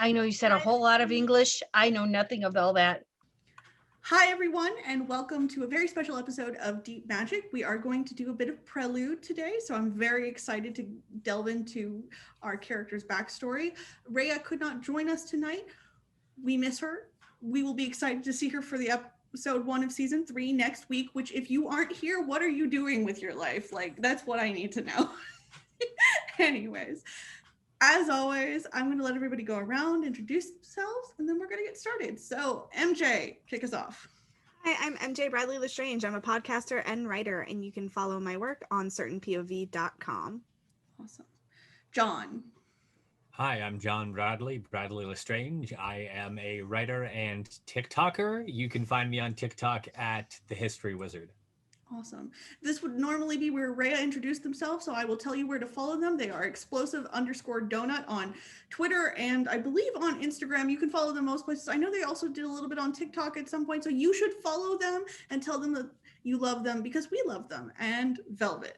I know you said a whole lot of English. I know nothing of all that. Hi, everyone, and welcome to a very special episode of Deep Magic. We are going to do a bit of Prelude today, so I'm very excited to delve into our character's backstory. Rhea could not join us tonight. We miss her. We will be excited to see her for the episode 1 of season 3 next week, which if you aren't here, what are you doing with your life? Like, that's what I need to know. Anyways, as always, I'm going to let everybody go around, introduce themselves, and then we're going to get started. So, MJ, kick us off. Hi, I'm MJ Bradley Lestrange. I'm a podcaster and writer, and you can follow my work on certainpov.com. Awesome. John. Hi, I'm John Bradley Lestrange. I am a writer and TikToker. You can find me on TikTok at The History Wizard. Awesome. This would normally be where Rhea introduced themselves, so I will tell you where to follow them. They are explosive_donut on Twitter and I believe on Instagram. You can follow them most places. I know they also did a little bit on TikTok at some point, so you should follow them and tell them that you love them because we love them. And Velvet.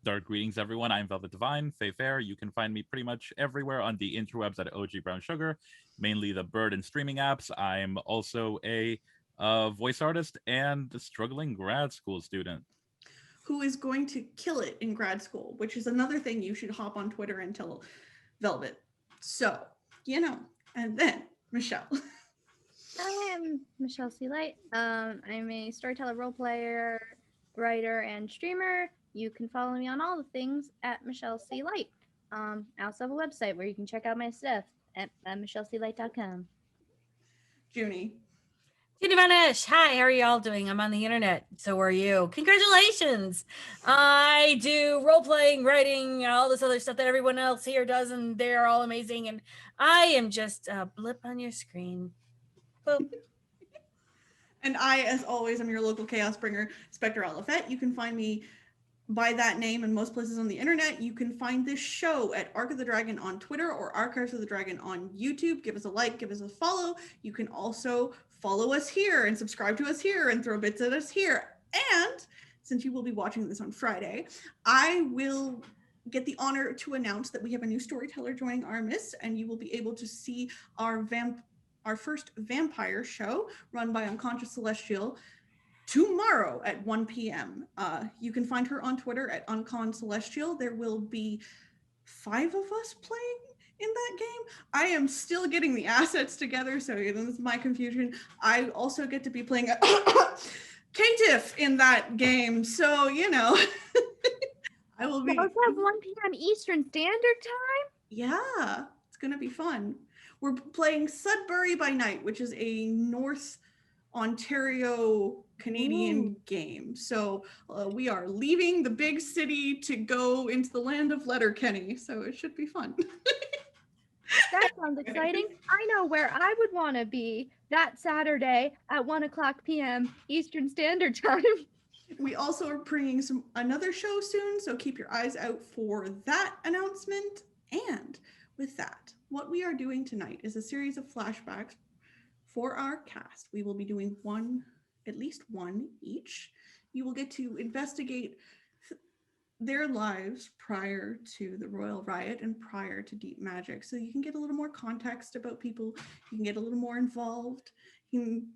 Dark greetings, everyone. I'm Velvet Divine, Faye Fair. You can find me pretty much everywhere on the interwebs at OG Brown Sugar, mainly the bird and streaming apps. I'm also a voice artist and a struggling grad school student. Who is going to kill it in grad school, which is another thing you should hop on Twitter and tell Velvet. So, and then Michelle. I am Michelle Sealight. I'm a storyteller, role player, writer, and streamer. You can follow me on all the things at Michelle Sealight. I also have a website where you can check out my stuff at michellesealight.com. Junie. Judy Vanish. Hi, how are you all doing? I'm on the internet. So are you. Congratulations. I do role playing, writing, all this other stuff that everyone else here does, and they're all amazing. And I am just a blip on your screen. Boop. And I, as always, am your local chaos bringer, Spectre Olafette. You can find me by that name in most places on the internet. You can find this show at Arc of the Dragon on Twitter or Archives of the Dragon on YouTube. Give us a like, give us a follow. You can also follow us here and subscribe to us here and throw bits at us here. And since you will be watching this on Friday, I will get the honor to announce that we have a new storyteller joining Armis, and you will be able to see our first vampire show run by Unconscious Celestial tomorrow at 1 p.m. You can find her on Twitter at Uncon Celestial. There will be 5 of us playing in that game. I am still getting the assets together, so this is my confusion. I also get to be playing Caitiff in that game, so I will be. Those at 1 p.m. Eastern Standard Time? Yeah, it's gonna be fun. We're playing Sudbury by Night, which is a North Ontario Canadian game. So we are leaving the big city to go into the land of Letterkenny. So it should be fun. That sounds exciting. I know where I would want to be that Saturday at 1 o'clock p.m. Eastern Standard Time. We also are bringing another show soon, so keep your eyes out for that announcement. And with that, what we are doing tonight is a series of flashbacks for our cast. We will be doing at least one each. You will get to investigate their lives prior to the Royal Riot and prior to Deep Magic, so you can get a little more context about people. You can get a little more involved. You can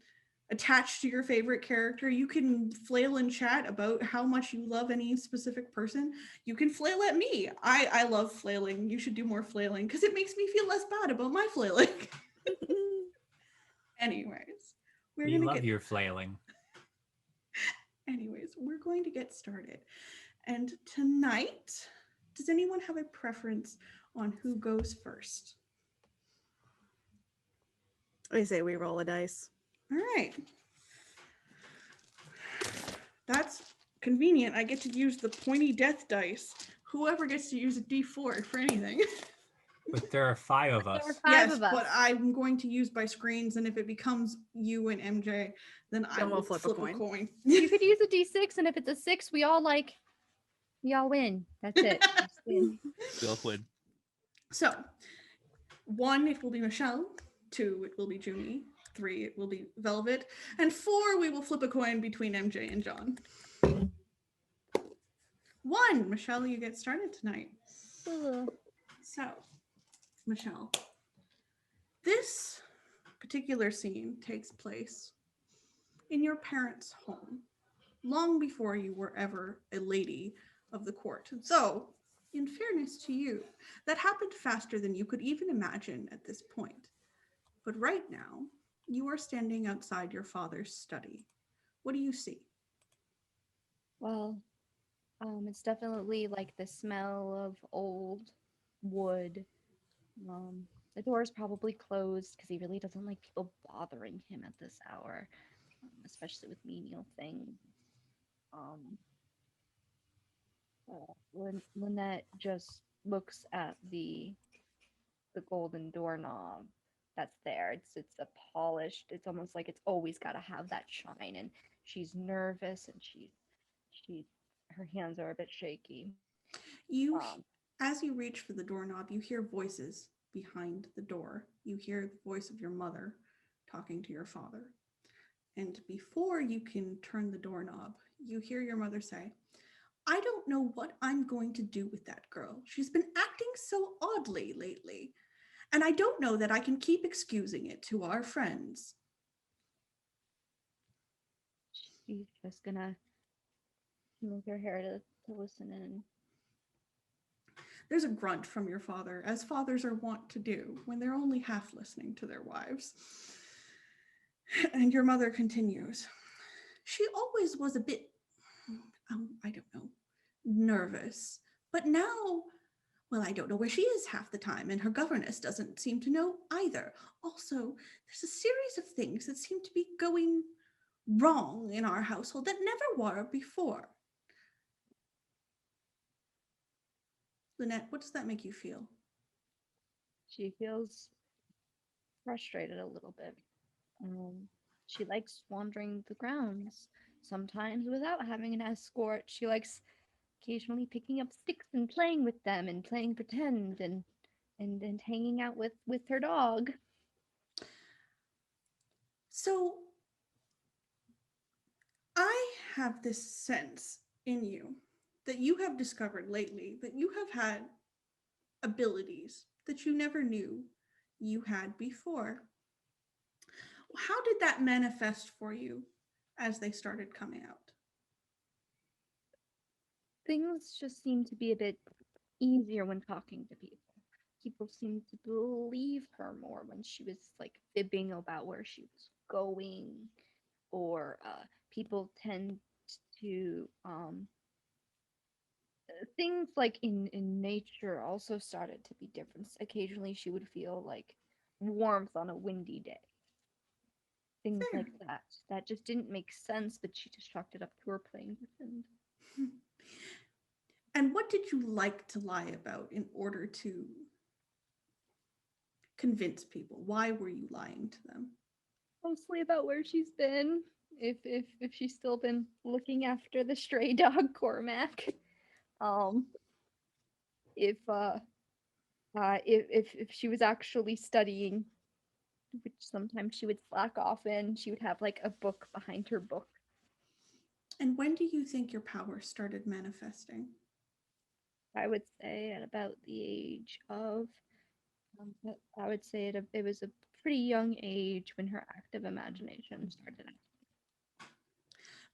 attach to your favorite character. You can flail and chat about how much you love any specific person. You can flail at me. I love flailing. You should do more flailing because it makes me feel less bad about my flailing. Anyways, We love your flailing. Anyways, we're going to get started. And tonight, does anyone have a preference on who goes first? I say we roll a dice. All right. That's convenient. I get to use the pointy death dice. Whoever gets to use a D4 for anything. But there are 5 of There us. are 5 of us. But I'm going to use my screens, and if it becomes you and MJ, then I will flip a coin. You could use a D6, and if it's a 6, we all win. That's it. Just win. Still win. So, 1, it will be Michelle. 2, it will be Junie. 3, it will be Velvet. And 4, we will flip a coin between MJ and John. 1, Michelle, you get started tonight. Ooh. So, Michelle, this particular scene takes place in your parents' home, long before you were ever a lady of the court. And so, in fairness to you, that happened faster than you could even imagine at this point. But right now, you are standing outside your father's study. What do you see? Well, it's definitely like the smell of old wood. The door is probably closed because he really doesn't like people bothering him at this hour, especially with menial things. Lynette just looks at the the golden doorknob that's there. It's a polished. It's almost like it's always got to have that shine. And she's nervous, and she her hands are a bit shaky. You, Um, as you reach for the doorknob, you hear voices behind the door. You hear the voice of your mother talking to your father. And before you can turn the doorknob, you hear your mother say, I don't know what I'm going to do with that girl. She's been acting so oddly lately. And I don't know that I can keep excusing it to our friends. she's just gonna move her hair to listen in. There's a grunt from your father, as fathers are wont to do when they're only half listening to their wives. And your mother continues, she always was a bit, I don't know, nervous. But now, well, I don't know where she is half the time, and her governess doesn't seem to know either. Also, there's a series of things that seem to be going wrong in our household that never were before. Lynette, what does that make you feel? She feels frustrated a little bit. She likes wandering the grounds, sometimes without having an escort. She likes occasionally picking up sticks and playing with them and playing pretend and hanging out with her dog. So I have this sense in you that you have discovered lately that you have had abilities that you never knew you had before. How did that manifest for you as they started coming out? Things just seem to be a bit easier when talking to people. People seem to believe her more when she was like fibbing about where she was going, or people tend to things like in nature also started to be different. Occasionally she would feel like warmth on a windy day, things Fair. like that just didn't make sense, but she just chalked it up to her playing pretend. And what did you like to lie about in order to convince people? Why were you lying to them? Mostly about where she's been, if she's still been looking after the stray dog Cormac. um if she was actually studying, which sometimes she would slack off in, she would have like a book behind her book. And when do you think your power started manifesting? I would say at about the age of, I would say it was a pretty young age when her active imagination started.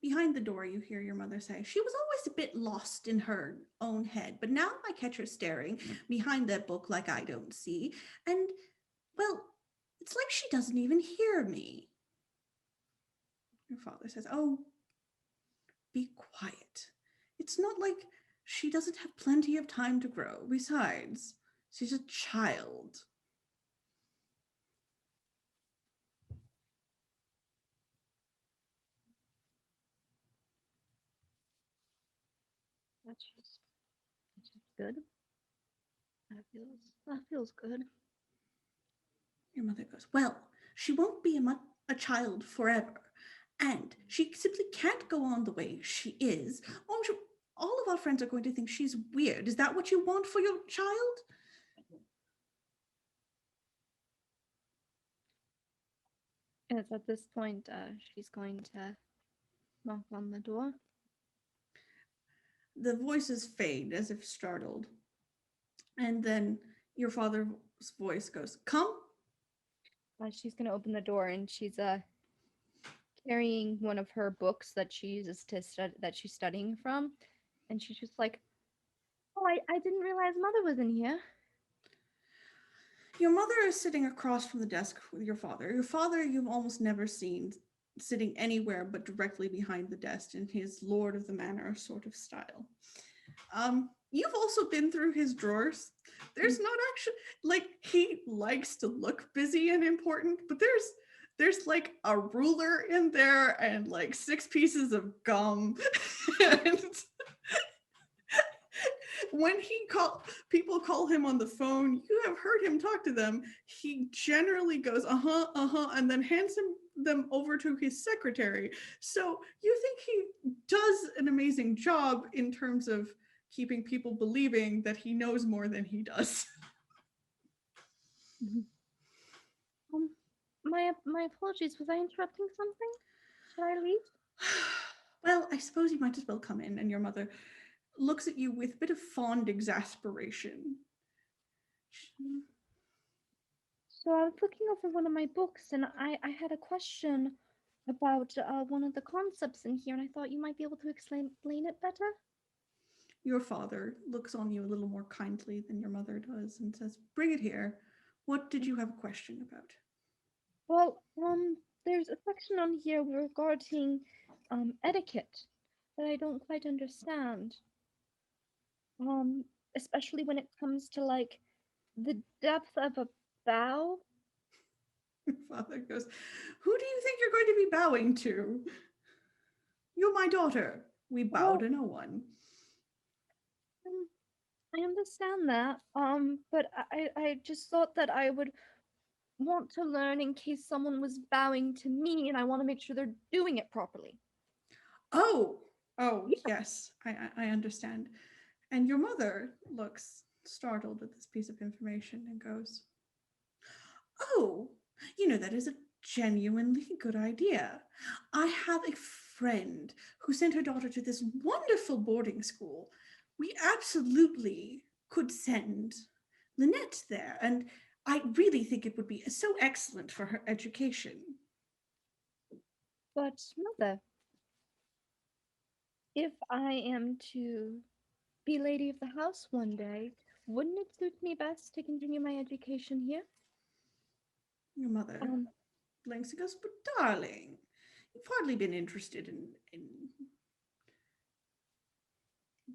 Behind the door, you hear your mother say, she was always a bit lost in her own head, but now I catch her staring behind that book like I don't see. And, well, it's like she doesn't even hear me. Your father says, oh, be quiet. It's not like she doesn't have plenty of time to grow. Besides, she's a child. That's just good. That feels good. Your mother goes, well, she won't be a child forever. And she simply can't go on the way she is. All of our friends are going to think she's weird. Is that what you want for your child? And it's at this point she's going to knock on the door. The voices fade as if startled. And then your father's voice goes, come. She's gonna open the door, and she's carrying one of her books that she uses to study, that she's studying from, and she's just like, "Oh, I didn't realize Mother was in here." Your mother is sitting across from the desk with your father. Your father, you've almost never seen sitting anywhere but directly behind the desk in his Lord of the Manor sort of style. You've also been through his drawers. There's not actually, like, he likes to look busy and important, but there's like a ruler in there and like 6 pieces of gum. And when people call him on the phone, you have heard him talk to them. He generally goes, and then hands them over to his secretary. So you think he does an amazing job in terms of keeping people believing that he knows more than he does. My apologies. Was I interrupting something? Should I leave? Well, I suppose you might as well come in. And your mother looks at you with a bit of fond exasperation. So I was looking over one of my books, and I had a question about one of the concepts in here, and I thought you might be able to explain it better. Your father looks on you a little more kindly than your mother does and says, "Bring it here. What did you have a question about?" Well, there's a section on here regarding etiquette that I don't quite understand. Especially when it comes to like the depth of a bow. Your father goes, "Who do you think you're going to be bowing to? You're my daughter. We bow to no one." I understand that. But I just thought that I would want to learn in case someone was bowing to me, and I want to make sure they're doing it properly. Oh, Yeah. yes, I understand. And your mother looks startled at this piece of information and goes, "Oh, that is a genuinely good idea. I have a friend who sent her daughter to this wonderful boarding school. We absolutely could send Lynette there, and I really think it would be so excellent for her education." But mother, if I am to be lady of the house one day, wouldn't it suit me best to continue my education here? Your mother blinks and goes, "But darling, you've hardly been interested in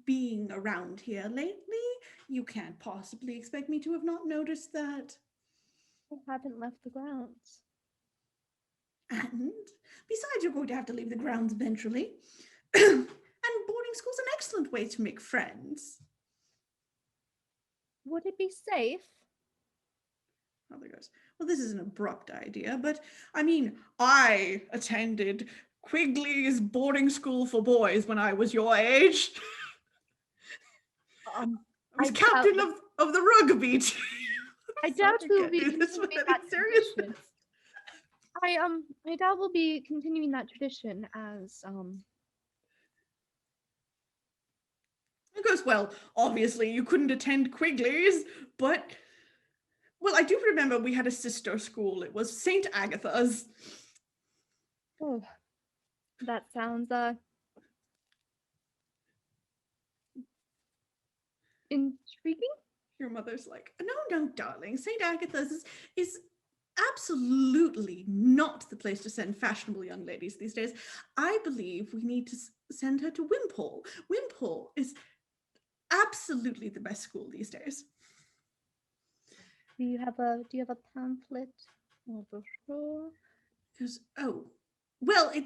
being around here lately. You can't possibly expect me to have not noticed that. I haven't left the grounds. And besides, you're going to have to leave the grounds eventually. And boarding school's an excellent way to make friends." Would it be safe? Mother goes, "Well, this is an abrupt idea, but I mean, I attended Quigley's boarding school for boys when I was your age. I was captain of the rugby team." I doubt we'll be this continuing with that any seriousness. tradition. I doubt we'll be continuing that tradition as It goes, "Well, obviously you couldn't attend Quigley's, but well, I do remember we had a sister school. It was St. Agatha's." Oh, that sounds intriguing. Your mother's like, "No, darling. St. Agatha's is absolutely not the place to send fashionable young ladies these days. I believe we need to send her to Wimpole. Wimpole is absolutely the best school these days." Do you have a pamphlet or brochure? Goes, "Oh, well, it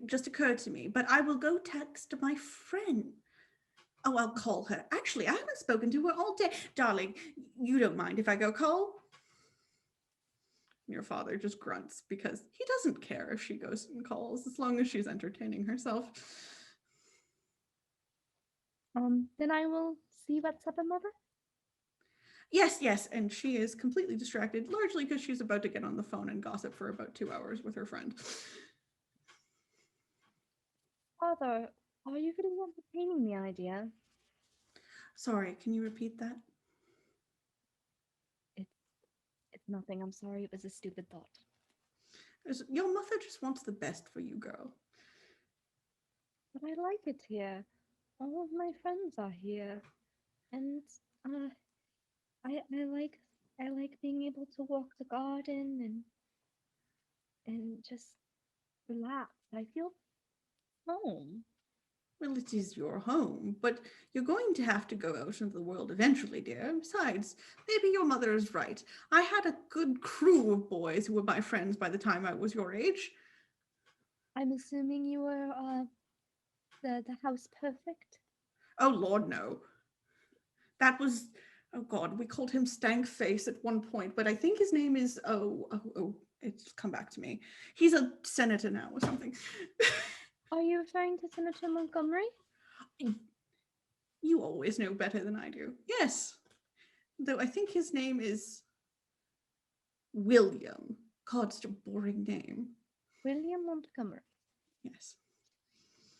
just occurred to me, but I will go text my friend. Oh, I'll call her. Actually, I haven't spoken to her all day. Darling, you don't mind if I go call?" Your father just grunts because he doesn't care if she goes and calls as long as she's entertaining herself. Then I will see what's up, mother. Yes, and she is completely distracted, largely because she's about to get on the phone and gossip for about 2 hours with her friend. Father, are you really entertaining the idea? Sorry, can you repeat that? It's nothing. I'm sorry. It was a stupid thought. Your mother just wants the best for you, girl. But I like it here. All of my friends are here, and I like being able to walk the garden and just relax. I feel home. Well, it is your home, but you're going to have to go out into the world eventually, dear. Besides, maybe your mother is right. I had a good crew of boys who were my friends by the time I was your age. I'm assuming you were the house perfect. Oh, Lord, no. That was, oh God, we called him Stankface at one point, but I think his name is, it's come back to me. He's a senator now or something. Are you referring to Senator Montgomery? You always know better than I do. Yes. Though I think his name is William. God, such a boring name. William Montgomery. Yes.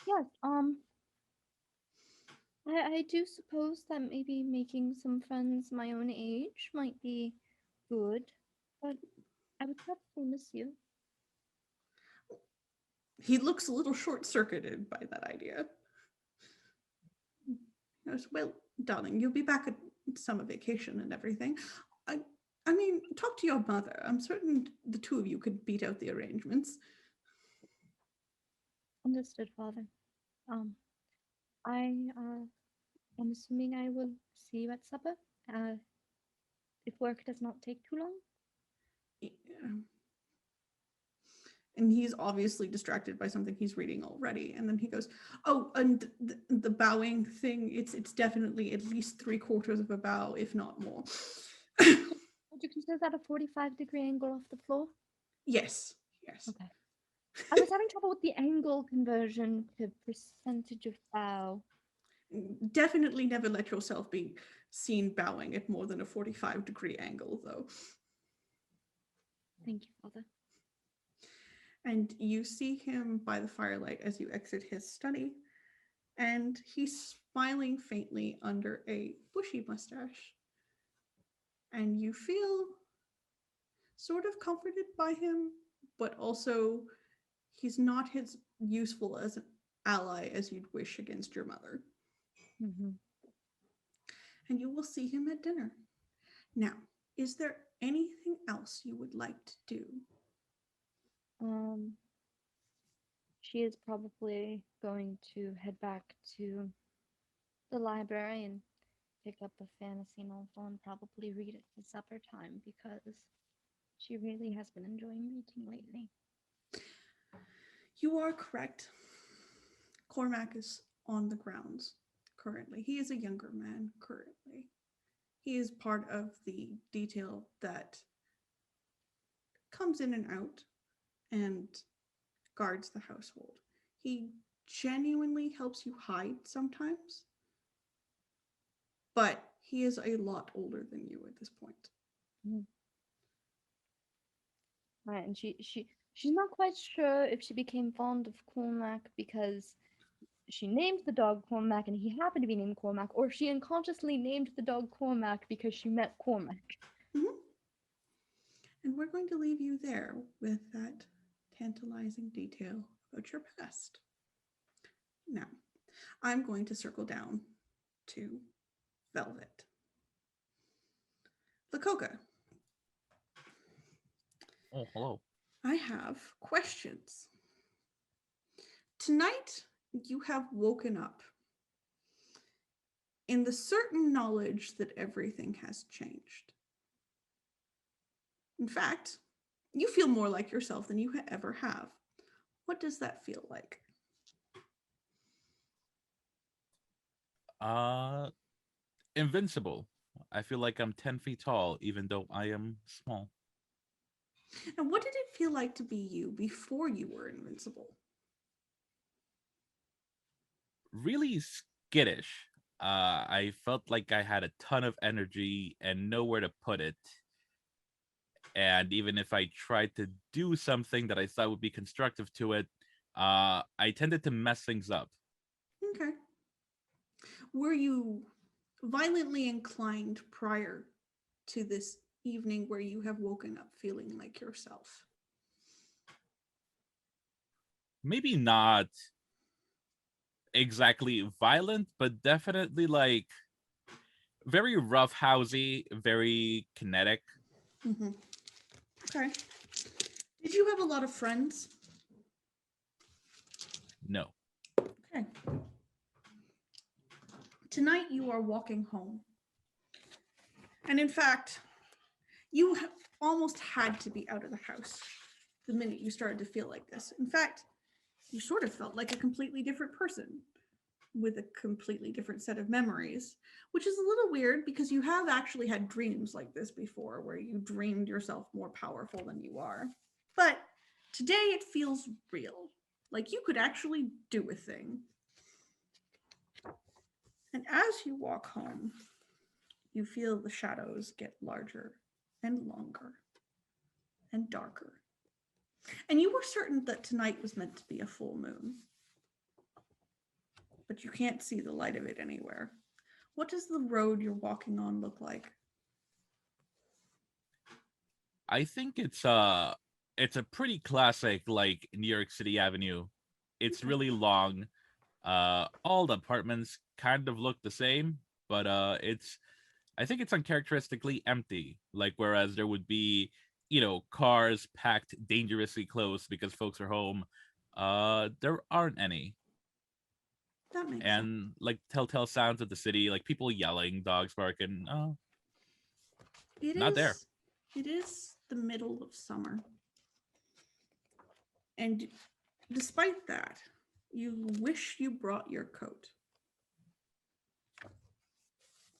Yes, I do suppose that maybe making some friends my own age might be good, but I would probably miss you. He looks a little short-circuited by that idea. He goes, well, darling, you'll be back at summer vacation and everything. I mean, talk to your mother. I'm certain the two of you could beat out the arrangements. Understood, Father. I am assuming I will see you at supper. If work does not take too long. Yeah. And he's obviously distracted by something he's reading already. And then he goes, oh, and the bowing thing, it's definitely at least 3/4 of a bow, if not more. Would you consider that a 45-degree angle off the floor? Yes, yes. Okay. I was having trouble with the angle conversion to percentage of bow. Definitely never let yourself be seen bowing at more than a 45-degree angle, though. Thank you, Father. And you see him by the firelight as you exit his study, and he's smiling faintly under a bushy mustache. And you feel sort of comforted by him, but also he's not as useful as an ally as you'd wish against your mother. Mm-hmm. And you will see him at dinner. Now, is there anything else you would like to do? She is probably going to head back to the library and pick up a fantasy novel and probably read it for supper time because she really has been enjoying reading lately. You are correct. Cormac is on the grounds currently. He is a younger man currently. He is part of the detail that comes in and out and guards the household. He genuinely helps you hide sometimes, but he is a lot older than you at this point. Mm-hmm. Right, and she's not quite sure if she became fond of Cormac because she named the dog Cormac and he happened to be named Cormac, or if she unconsciously named the dog Cormac because she met Cormac. Mm-hmm. And we're going to leave you there with that tantalizing detail about your past. Now, I'm going to circle down to Velvet. Lakoka. Oh, hello. I have questions. Tonight, you have woken up in the certain knowledge that everything has changed. In fact, you feel more like yourself than you ever have. What does that feel like? Invincible. I feel like I'm 10 feet tall, even though I am small. And what did it feel like to be you before you were invincible? Really skittish. I felt like I had a ton of energy and nowhere to put it. And even if I tried to do something that I thought would be constructive to it, I tended to mess things up. Okay. Were you violently inclined prior to this evening where you have woken up feeling like yourself? Maybe not exactly violent, but definitely like very roughhousey, very kinetic. Mm-hmm. Okay. Did you have a lot of friends? No. Okay. Tonight you are walking home. And in fact, you almost had to be out of the house the minute you started to feel like this. In fact, you sort of felt like a completely different person. with a completely different set of memories, which is a little weird because you have actually had dreams like this before where you dreamed yourself more powerful than you are. But today it feels real, like you could actually do a thing. And as you walk home, you feel the shadows get larger and longer and darker. And you were certain that tonight was meant to be a full moon, but you can't see the light of it anywhere. What does the road you're walking on look like? I think it's a pretty classic like New York City Avenue. It's really long. All the apartments kind of look the same, but I think it's uncharacteristically empty. Like whereas there would be, cars packed dangerously close because folks are home. There aren't any. That makes sense. And like telltale sounds of the city, like people yelling, dogs barking. Not there. It is the middle of summer. And despite that, you wish you brought your coat.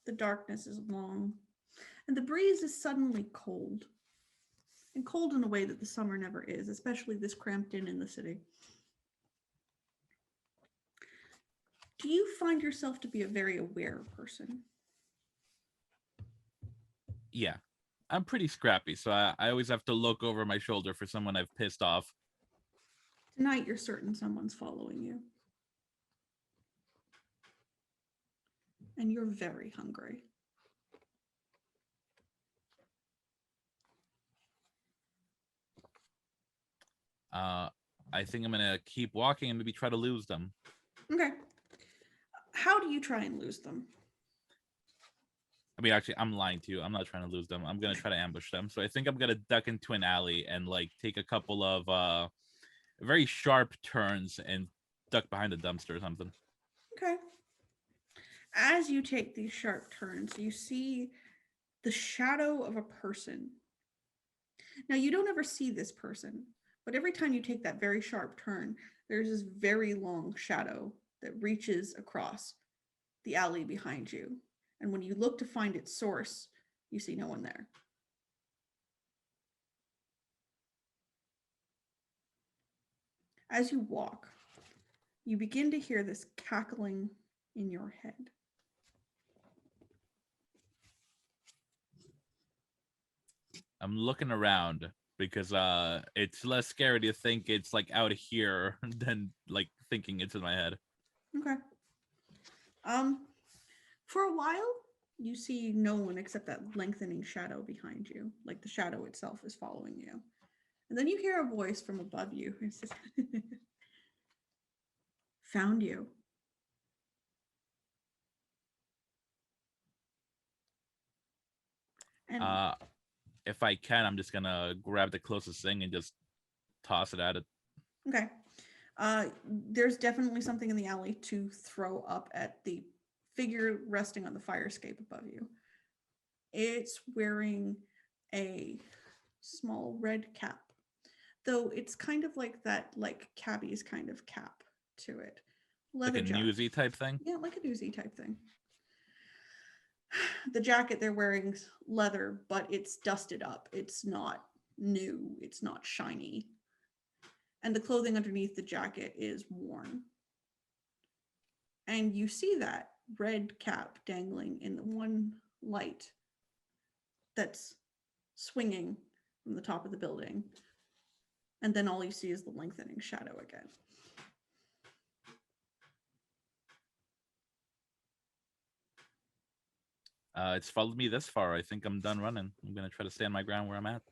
The darkness is long, and the breeze is suddenly cold. And cold in a way that the summer never is, especially this cramped in the city. Do you find yourself to be a very aware person? Yeah. I'm pretty scrappy, so I always have to look over my shoulder for someone I've pissed off. Tonight, you're certain someone's following you. And you're very hungry. I think I'm gonna keep walking and maybe try to lose them. Okay. How do you try and lose them? I mean, actually, I'm lying to you. I'm not trying to lose them. I'm gonna try to ambush them. So I think I'm gonna duck into an alley and like take a couple of very sharp turns and duck behind a dumpster or something. Okay. As you take these sharp turns, you see the shadow of a person. Now, you don't ever see this person, but every time you take that very sharp turn, there's this very long shadow that reaches across the alley behind you. And when you look to find its source, you see no one there. As you walk, you begin to hear this cackling in your head. I'm looking around because it's less scary to think it's like out here than like thinking it's in my head. Okay. For a while, you see no one except that lengthening shadow behind you, like the shadow itself is following you. And then you hear a voice from above you who says, "Found you." And If I can, I'm just gonna grab the closest thing and just toss it at it. okay. There's definitely something in the alley to throw up at the figure resting on the fire escape above you. It's wearing a small red cap, though it's kind of like that, like cabbie's kind of cap to it. Leather Like a jacket. newsy type thing. Yeah, like a newsy type thing. The jacket they're wearing is leather, but it's dusted up. It's not new. It's not shiny. And the clothing underneath the jacket is worn. And you see that red cap dangling in the one light that's swinging from the top of the building. And then all you see is the lengthening shadow again. It's followed me this far. I think I'm done running. I'm gonna try to stand my ground where I'm at.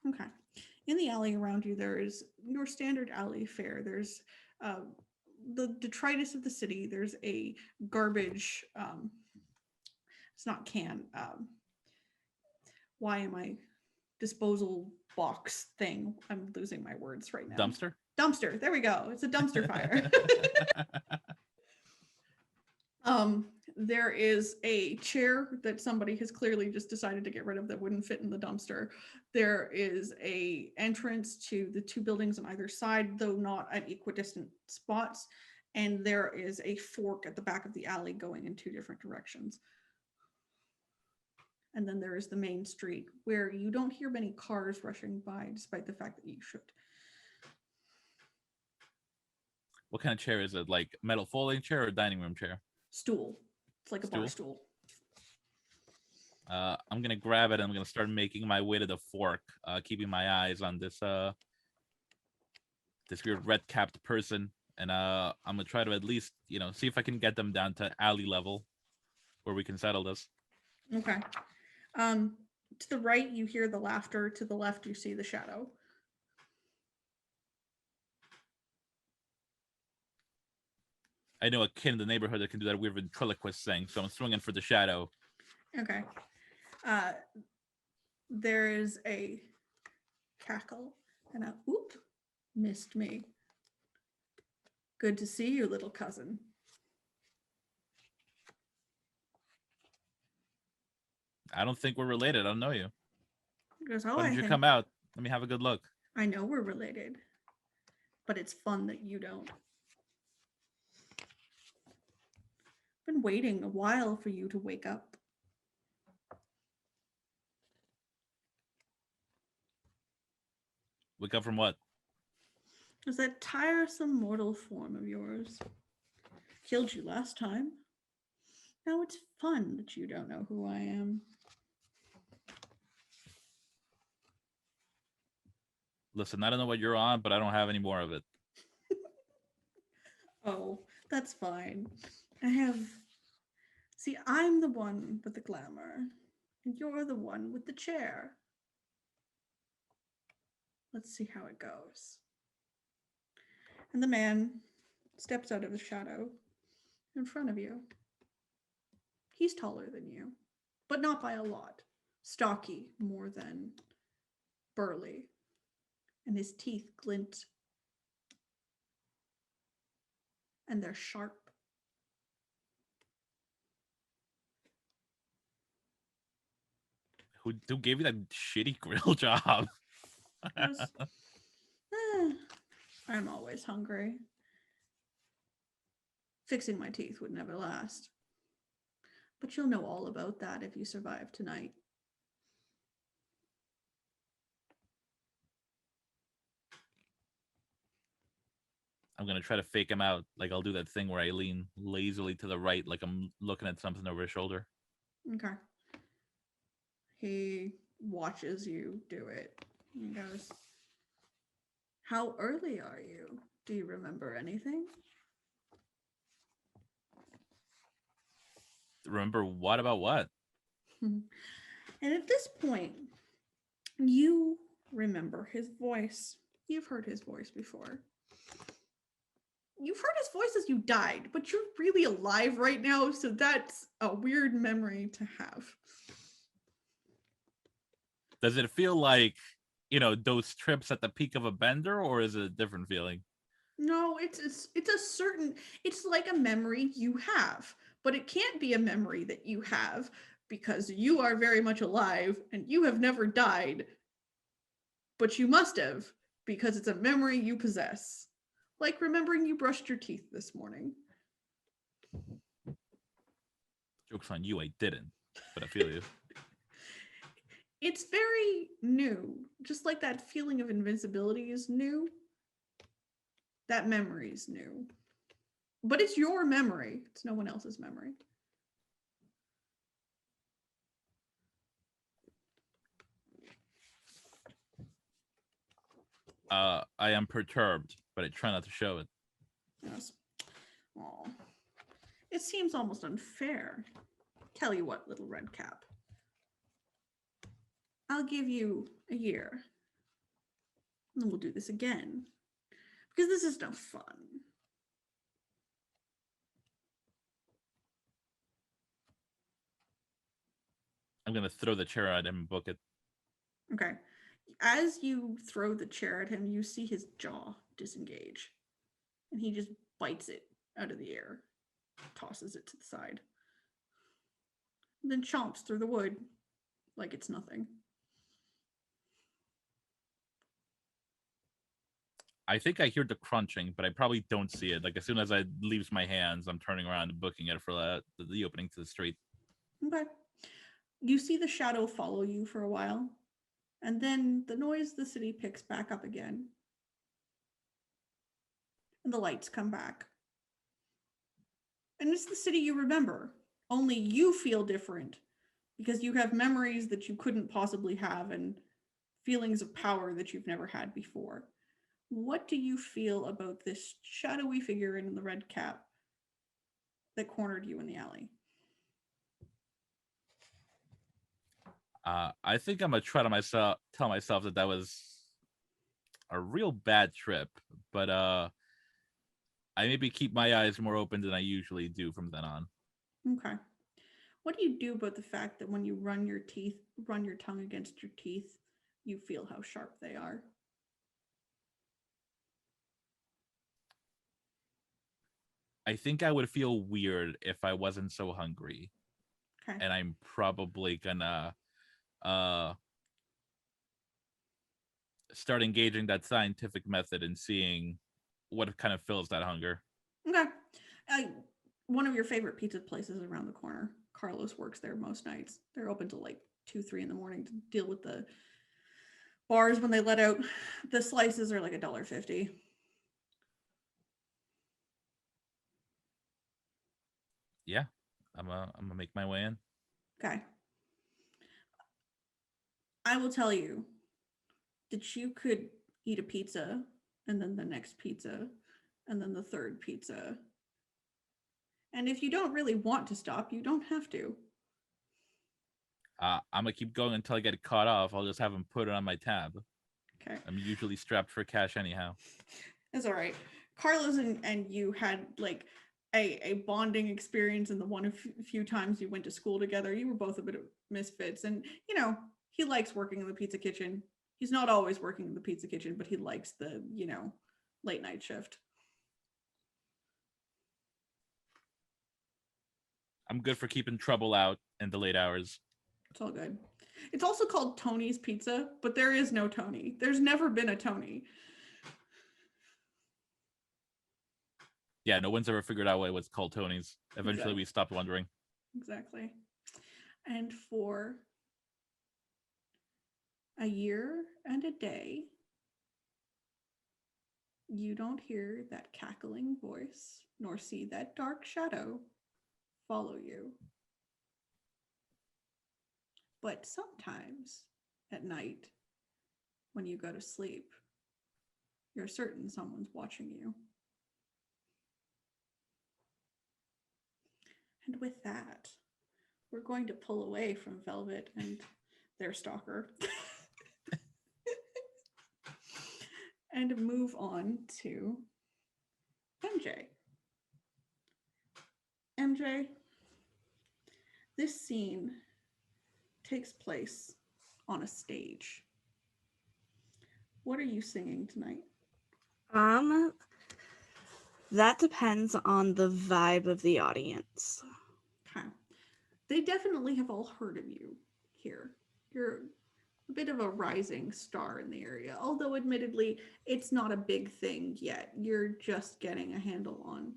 Okay. In the alley around you, there is your standard alley fare. There's the detritus of the city. There's a garbage, it's not can. Why am I disposal box thing? I'm losing my words right now. Dumpster? Dumpster. There we go. It's a dumpster fire. There is a chair that somebody has clearly just decided to get rid of that wouldn't fit in the dumpster. There is a entrance to the two buildings on either side, though not at equidistant spots. and there is a fork at the back of the alley going in 2 different directions. And then there is the main street where you don't hear many cars rushing by, despite the fact that you should. What kind of chair is it? Like metal folding chair or dining room chair? Stool. It's like a bar Stool? stool. I'm gonna grab it and I'm gonna start making my way to the fork, keeping my eyes on this this weird red-capped person, and I'm gonna try to at least, see if I can get them down to alley level where we can settle this. Okay. To the right, you hear the laughter. To the left, you see the shadow. I know a kid in the neighborhood that can do that weird ventriloquist thing, so I'm swinging for the shadow. Okay. There is a cackle and a oop, missed me. Good to see you, little cousin. I don't think we're related. I don't know you. He goes, oh, Why I did you think- come out? Let me have a good look. I know we're related, but it's fun that you don't. Been waiting a while for you to wake up. Wake up from what? Is that tiresome mortal form of yours? Killed you last time. Now it's fun that you don't know who I am. Listen, I don't know what you're on, but I don't have any more of it. Oh, that's fine. See, I'm the one with the glamour, and you're the one with the chair. Let's see how it goes. And the man steps out of the shadow in front of you. He's taller than you, but not by a lot. Stocky more than burly. And his teeth glint. And they're sharp. Who gave you that shitty grill job? Goes, I'm always hungry. Fixing my teeth would never last. But you'll know all about that if you survive tonight. I'm gonna try to fake him out. Like I'll do that thing where I lean lazily to the right, like I'm looking at something over his shoulder. Okay. He watches you do it. He goes, how early are you? Do you remember anything? Remember what about what? And at this point, you remember his voice. You've heard his voice before. You've heard his voice as you died, but you're really alive right now, so that's a weird memory to have. Does it feel like, those trips at the peak of a bender, or is it a different feeling? No, it's like a memory you have, but it can't be a memory that you have because you are very much alive and you have never died, but you must have because it's a memory you possess. Like remembering you brushed your teeth this morning. Joke's on you, I didn't, but I feel you. It's very new, just like that feeling of invincibility is new. That memory is new. But it's your memory. It's no one else's memory. I am perturbed, but I try not to show it. Yes. Oh, it seems almost unfair. Tell you what, little red cap. I'll give you a year. And then we'll do this again. Because this is no fun. I'm gonna throw the chair at him and book it. Okay. As you throw the chair at him, you see his jaw disengage. And he just bites it out of the air, tosses it to the side, and then chomps through the wood like it's nothing. I think I hear the crunching, but I probably don't see it. Like as soon as it leaves my hands, I'm turning around and booking it for the opening to the street. Okay. You see the shadow follow you for a while, and then the noise of the city picks back up again. And the lights come back. And it's the city you remember, only you feel different because you have memories that you couldn't possibly have and feelings of power that you've never had before. What do you feel about this shadowy figure in the red cap that cornered you in the alley? I think I'm gonna try to tell myself that was a real bad trip, but I maybe keep my eyes more open than I usually do from then on. Okay. What do you do about the fact that when you run your tongue against your teeth, you feel how sharp they are? I think I would feel weird if I wasn't so hungry. Okay. And I'm probably gonna start engaging that scientific method and seeing what kind of fills that hunger. Okay. One of your favorite pizza places around the corner. Carlos works there most nights. They're open till like 2-3 in the morning to deal with the bars when they let out. The slices are like $1.50. Yeah, I'm gonna make my way in. Okay. I will tell you that you could eat a pizza and then the next pizza and then the third pizza. And if you don't really want to stop, you don't have to. I'm gonna keep going until I get caught off. I'll just have him put it on my tab. Okay. I'm usually strapped for cash anyhow. It's all right. Carlos and you had like a bonding experience in the few times you went to school together. You were both a bit of misfits, and you know he likes working in the pizza kitchen. He's not always working in the pizza kitchen, but he likes the late night shift. I'm good for keeping trouble out in the late hours. It's all good. It's also called Tony's Pizza, but there is no Tony. There's never been a Tony. Yeah, no one's ever figured out what's called Tony's. Eventually, Exactly. we stopped wondering. Exactly. And for a year and a day, you don't hear that cackling voice nor see that dark shadow follow you. But sometimes at night, when you go to sleep, you're certain someone's watching you. And with that, we're going to pull away from Velvet and their stalker and move on to MJ. MJ, this scene takes place on a stage. What are you singing tonight? That depends on the vibe of the audience. Okay. They definitely have all heard of you here. You're a bit of a rising star in the area, although admittedly, it's not a big thing yet. You're just getting a handle on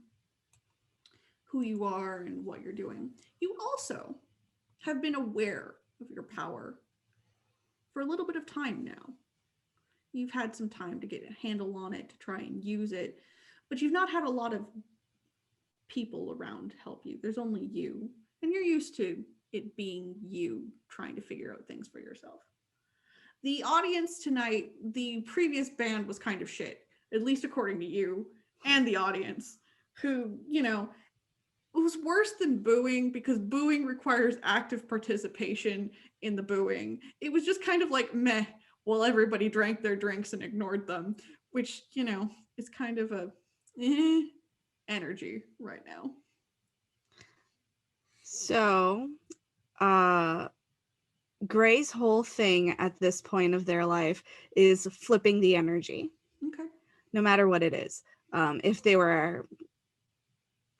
who you are and what you're doing. You also have been aware of your power for a little bit of time now. You've had some time to get a handle on it, to try and use it, but you've not had a lot of people around to help you. There's only you, and you're used to it being you trying to figure out things for yourself. The audience tonight, the previous band was kind of shit, at least according to you and the audience, who, it was worse than booing because booing requires active participation in the booing. It was just kind of like meh, while everybody drank their drinks and ignored them, which, is kind of a energy right now. So, Gray's whole thing at this point of their life is flipping the energy, Okay. no matter what it is. If they were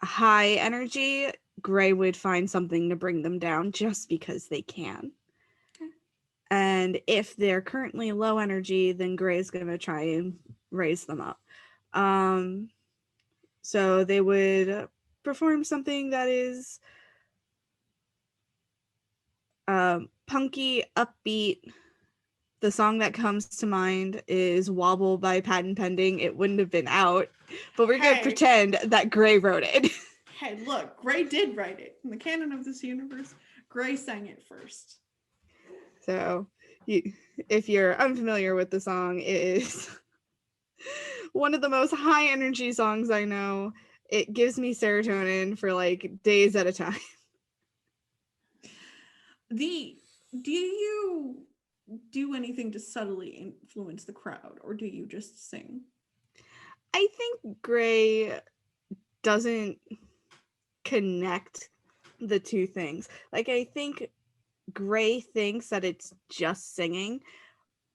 high energy, Gray would find something to bring them down just because they can. Okay. And if they're currently low energy, then Gray's going to try and raise them up. So they would perform something that is punky, upbeat. The song that comes to mind is Wobble by Patent Pending. It wouldn't have been out, but we're going to Hey. pretend that Gray wrote it. Hey, look, Gray did write it. In the canon of this universe, Gray sang it first. So if you're unfamiliar with the song, it is one of the most high energy songs I know. It gives me serotonin for like days at a time. Do you do anything to subtly influence the crowd, or do you just sing? I think Gray doesn't connect the two things. Like, I think Gray thinks that it's just singing,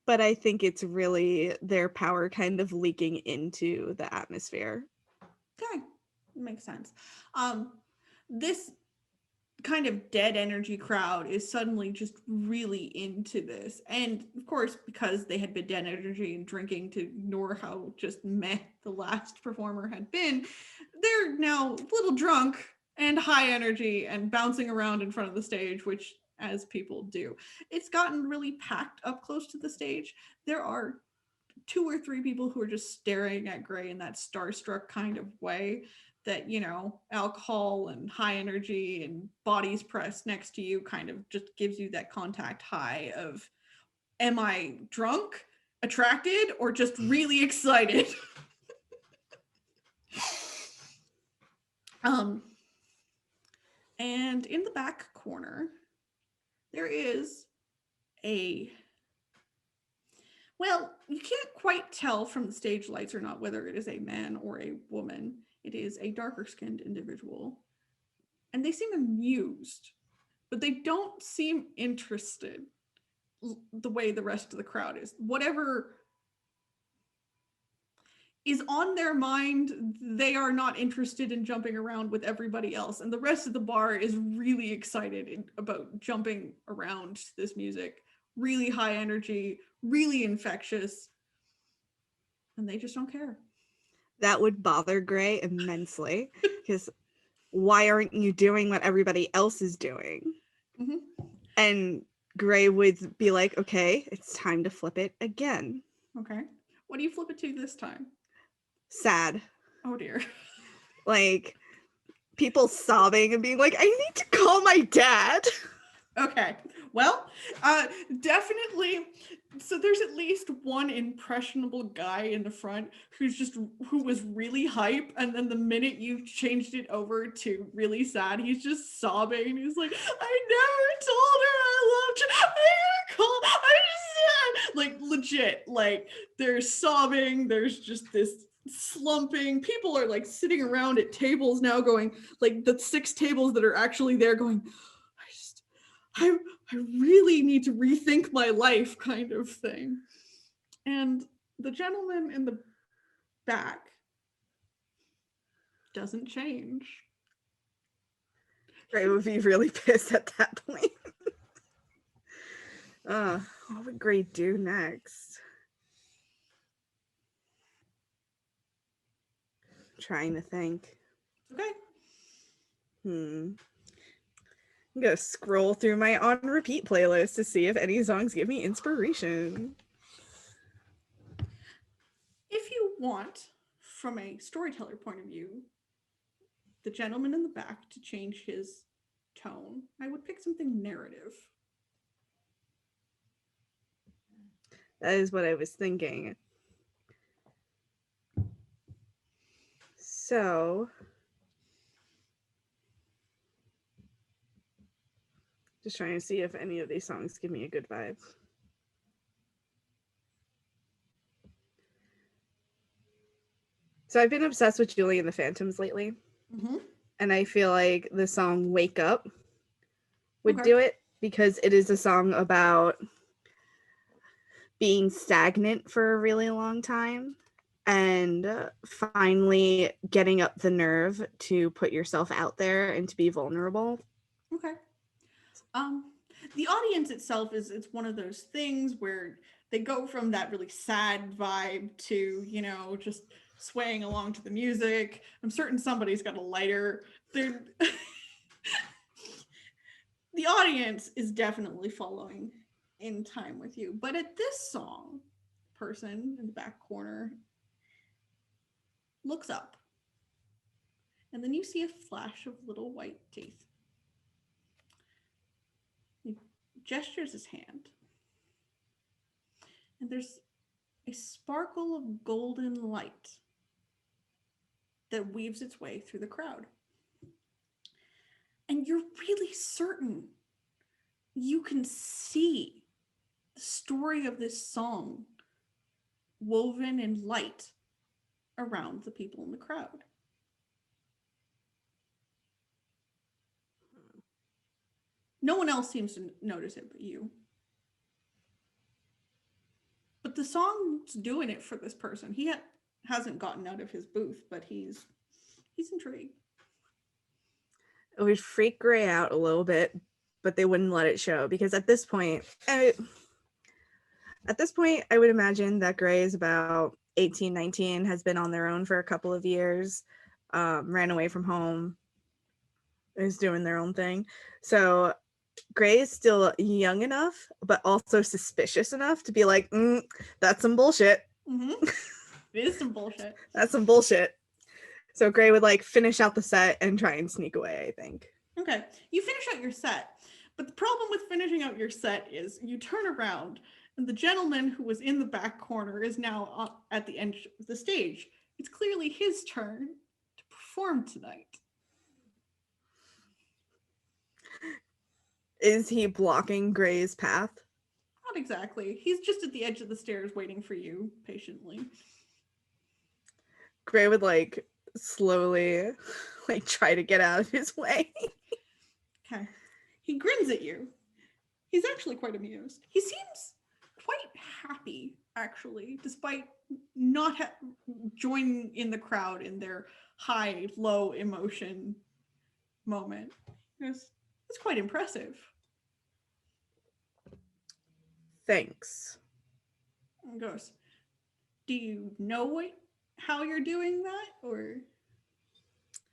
but I think it's really their power kind of leaking into the atmosphere. Okay, makes sense. This kind of dead energy crowd is suddenly just really into this, and of course, because they had been dead energy and drinking to ignore how just meh the last performer had been, they're now a little drunk and high energy and bouncing around in front of the stage, which as people do. It's gotten really packed up close to the stage. There are 2 or 3 people who are just staring at Gray in that starstruck kind of way that, you know, alcohol and high energy and bodies pressed next to you kind of just gives you that contact high of, am I drunk, attracted, or just really excited? And in the back corner, there is well, you can't quite tell from the stage lights or not whether it is a man or a woman. It is a darker skinned individual. And they seem amused, but they don't seem interested the way the rest of the crowd is. Whatever is on their mind, they are not interested in jumping around with everybody else. And the rest of the bar is really excited about jumping around to this music. Really high energy, really infectious. And they just don't care. That would bother Gray immensely, because why aren't you doing what everybody else is doing? Mm-hmm. And Gray would be like, okay, it's time to flip it again. Okay. What do you flip it to this time? Sad. Oh dear. Like, people sobbing and being like, I need to call my dad. Okay. Well, definitely. So there's at least one impressionable guy in the front who was really hype, and then the minute you changed it over to really sad, he's just sobbing. He's like, I never told her I loved her. I never called. I just like legit. Like they're sobbing. There's just this slumping. People are like sitting around at tables now, going like the 6 tables that are actually there, going, I really need to rethink my life kind of thing. And the gentleman in the back doesn't change. Gray would be really pissed at that point. What would Gray do next? I'm trying to think. Okay. I'm gonna scroll through my on repeat playlist to see if any songs give me inspiration. If you want, from a storyteller point of view, the gentleman in the back to change his tone, I would pick something narrative. That is what I was thinking. So, just trying to see if any of these songs give me a good vibe. So I've been obsessed with Julie and the Phantoms lately. Mm-hmm. And I feel like the song Wake Up would Okay. do it, because it is a song about being stagnant for a really long time and finally getting up the nerve to put yourself out there and to be vulnerable. Okay. The audience itself it's one of those things where they go from that really sad vibe to, you know, just swaying along to the music. I'm certain somebody's got a lighter. They're the audience is definitely following in time with you. But at this song, person in the back corner looks up, and then you see a flash of little white teeth. He gestures his hand, and there's a sparkle of golden light that weaves its way through the crowd. And you're really certain you can see the story of this song woven in light around the people in the crowd. No one else seems to notice it but you. But the song's doing it for this person. He hasn't gotten out of his booth, but he's intrigued. It would freak Gray out a little bit, but they wouldn't let it show because at this point, I would imagine that Gray is about 18, 19, has been on their own for a couple of years, ran away from home, is doing their own thing. So Gray is still young enough, but also suspicious enough to be like, that's some bullshit. Mm-hmm. It is some bullshit. That's some bullshit. So Gray would like finish out the set and try and sneak away, I think. Okay, you finish out your set, but the problem with finishing out your set is you turn around and the gentleman who was in the back corner is now at the end of the stage. It's clearly his turn to perform tonight. Is he blocking Gray's path? Not exactly. He's just at the edge of the stairs waiting for you patiently. Gray would like slowly like try to get out of his way. Okay. He grins at you. He's actually quite amused. He seems quite happy, actually, despite not joining in the crowd in their high, low emotion moment. It's quite impressive. Thanks. And goes, do you know how you're doing that, or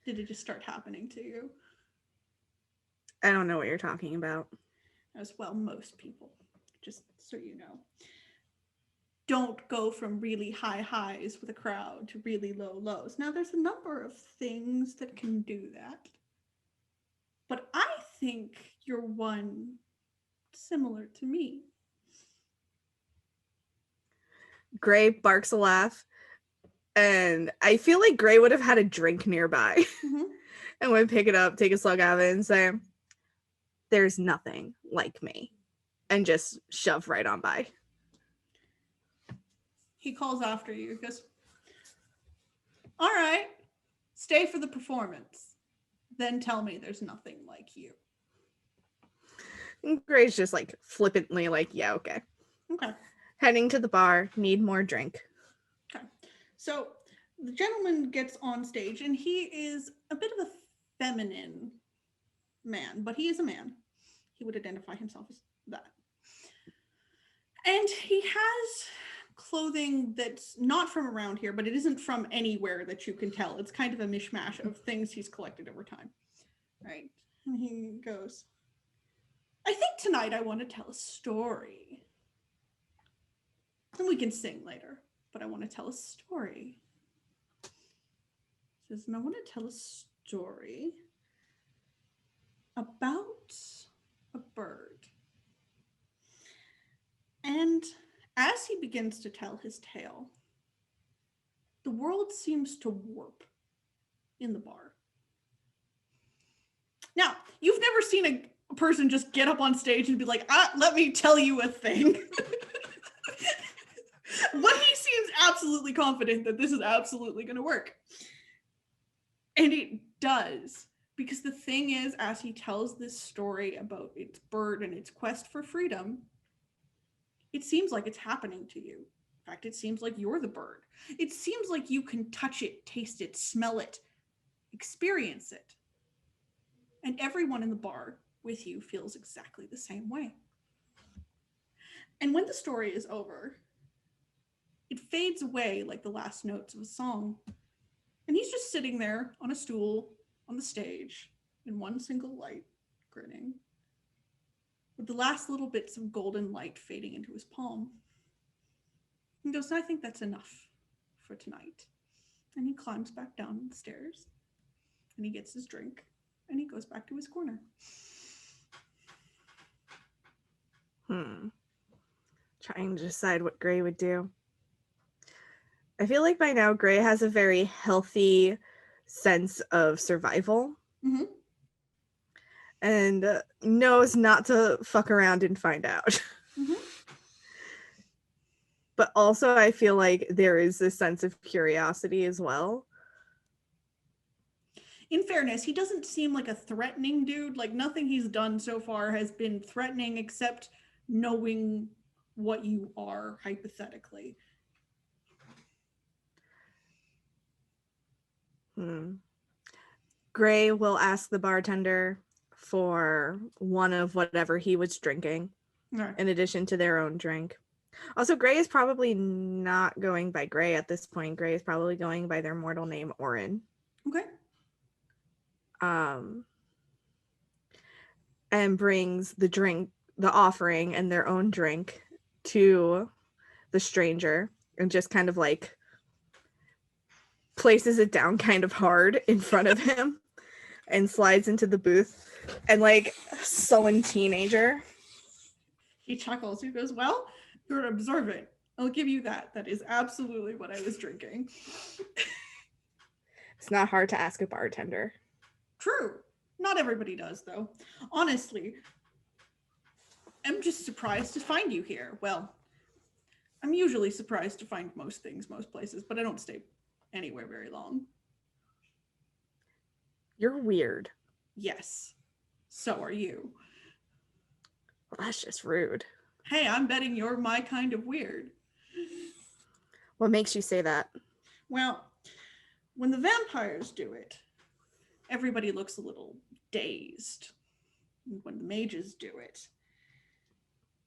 did it just start happening to you? I don't know what you're talking about. As well, most people, just so you know, don't go from really high highs with a crowd to really low lows. Now, there's a number of things that can do that, but I think you're one similar to me. Gray barks a laugh, and I feel like Gray would have had a drink nearby and would pick it up, take a slug out of it, and say, "There's nothing like me," and just shove right on by. He calls after you. He goes, all right, stay for the performance. Then tell me there's nothing like you. And Gray's just like flippantly like, yeah, okay. Okay. Heading to the bar, need more drink. Okay. So the gentleman gets on stage, and he is a bit of a feminine man, but he is a man. He would identify himself as that. And he has clothing that's not from around here, but it isn't from anywhere that you can tell. It's kind of a mishmash of things he's collected over time. Right? And he goes, I think tonight I want to tell a story. And we can sing later, but I want to tell a story. He says, and I want to tell a story about a bird. And as he begins to tell his tale, the world seems to warp in the bar. Now, you've never seen a person just get up on stage and be like, let me tell you a thing. But he seems absolutely confident that this is absolutely going to work. And it does. Because the thing is, as he tells this story about its bird and its quest for freedom, it seems like it's happening to you. In fact, it seems like you're the bird. It seems like you can touch it, taste it, smell it, experience it. And everyone in the bar with you feels exactly the same way. And when the story is over, It fades away like the last notes of a song. And he's just sitting there on a stool on the stage in one single light, grinning, with the last little bits of golden light fading into his palm. He goes, I think that's enough for tonight. And he climbs back down the stairs and he gets his drink and he goes back to his corner. Trying to decide what Gray would do. I feel like by now Gray has a very healthy sense of survival. Mm-hmm. And knows not to fuck around and find out. Mm-hmm. But also I feel like there is a sense of curiosity as well. In fairness, he doesn't seem like a threatening dude. Like nothing he's done so far has been threatening except knowing what you are, hypothetically. Gray will ask the bartender for one of whatever he was drinking, Right. in addition to their own drink. Also, Gray is probably not going by Gray at this point. Gray is probably going by their mortal name, Orin. Okay. And brings the drink, the offering, and their own drink to the stranger and just kind of like places it down kind of hard in front of him and slides into the booth. And like sullen teenager, He chuckles. He goes, well, you're observant. I'll give you that. That is absolutely what I was drinking. it's not hard to ask a bartender. True. Not everybody does, though. Honestly, I'm just surprised to find you here. Well, I'm usually surprised to find most things, most places, but I don't stay anywhere very long. You're weird. Yes. So are you. Well, that's just rude. Hey, I'm betting you're my kind of weird. What makes you say that? Well, when the vampires do it, everybody looks a little dazed. When the mages do it,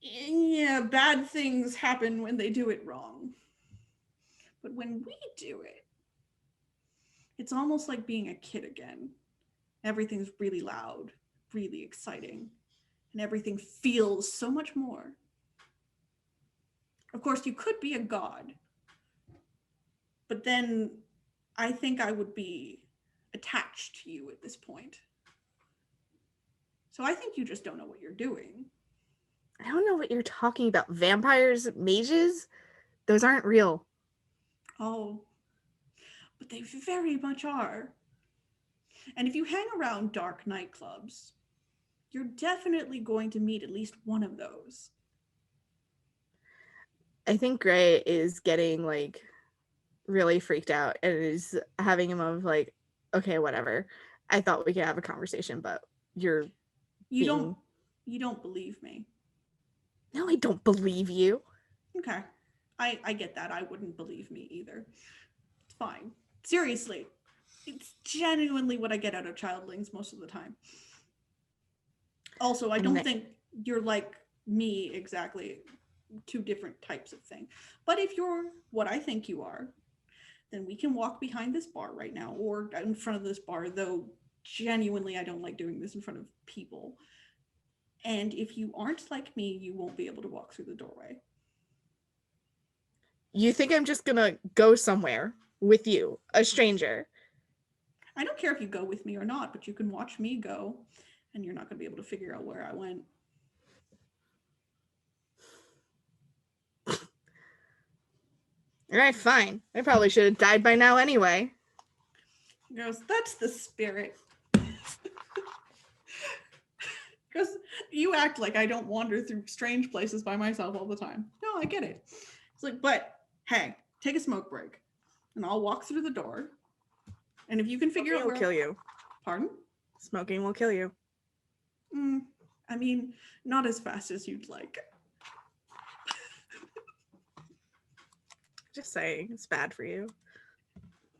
yeah, bad things happen when they do it wrong. But when we do it, it's almost like being a kid again. Everything's really loud, really exciting, and everything feels so much more. Of course, you could be a god, but then I think I would be attached to you at this point. So I think you just don't know what you're doing. I don't know what you're talking about. Vampires, mages? Those aren't real. Oh, but they very much are. And if you hang around dark nightclubs, you're definitely going to meet at least one of those. I think Gray is getting like really freaked out and is having a moment of like, okay, whatever. I thought we could have a conversation, but you don't believe me. No, I don't believe you. Okay. I get that. I wouldn't believe me either. It's fine. Seriously. It's genuinely what I get out of childlings most of the time. Also, I don't think you're like me exactly. Two different types of thing. But if you're what I think you are, then we can walk behind this bar right now or in front of this bar, though genuinely I don't like doing this in front of people. And if you aren't like me, you won't be able to walk through the doorway. You think I'm just gonna go somewhere with you, a stranger? I don't care if you go with me or not, but you can watch me go and you're not going to be able to figure out where I went. All right, fine. I probably should have died by now anyway. He goes, that's the spirit. Because you act like I don't wander through strange places by myself all the time. No, I get it. It's like, but hey, take a smoke break and I'll walk through the door. And if you can figure out where... will kill you. Pardon? Smoking will kill you. I mean, not as fast as you'd like. Just saying, it's bad for you.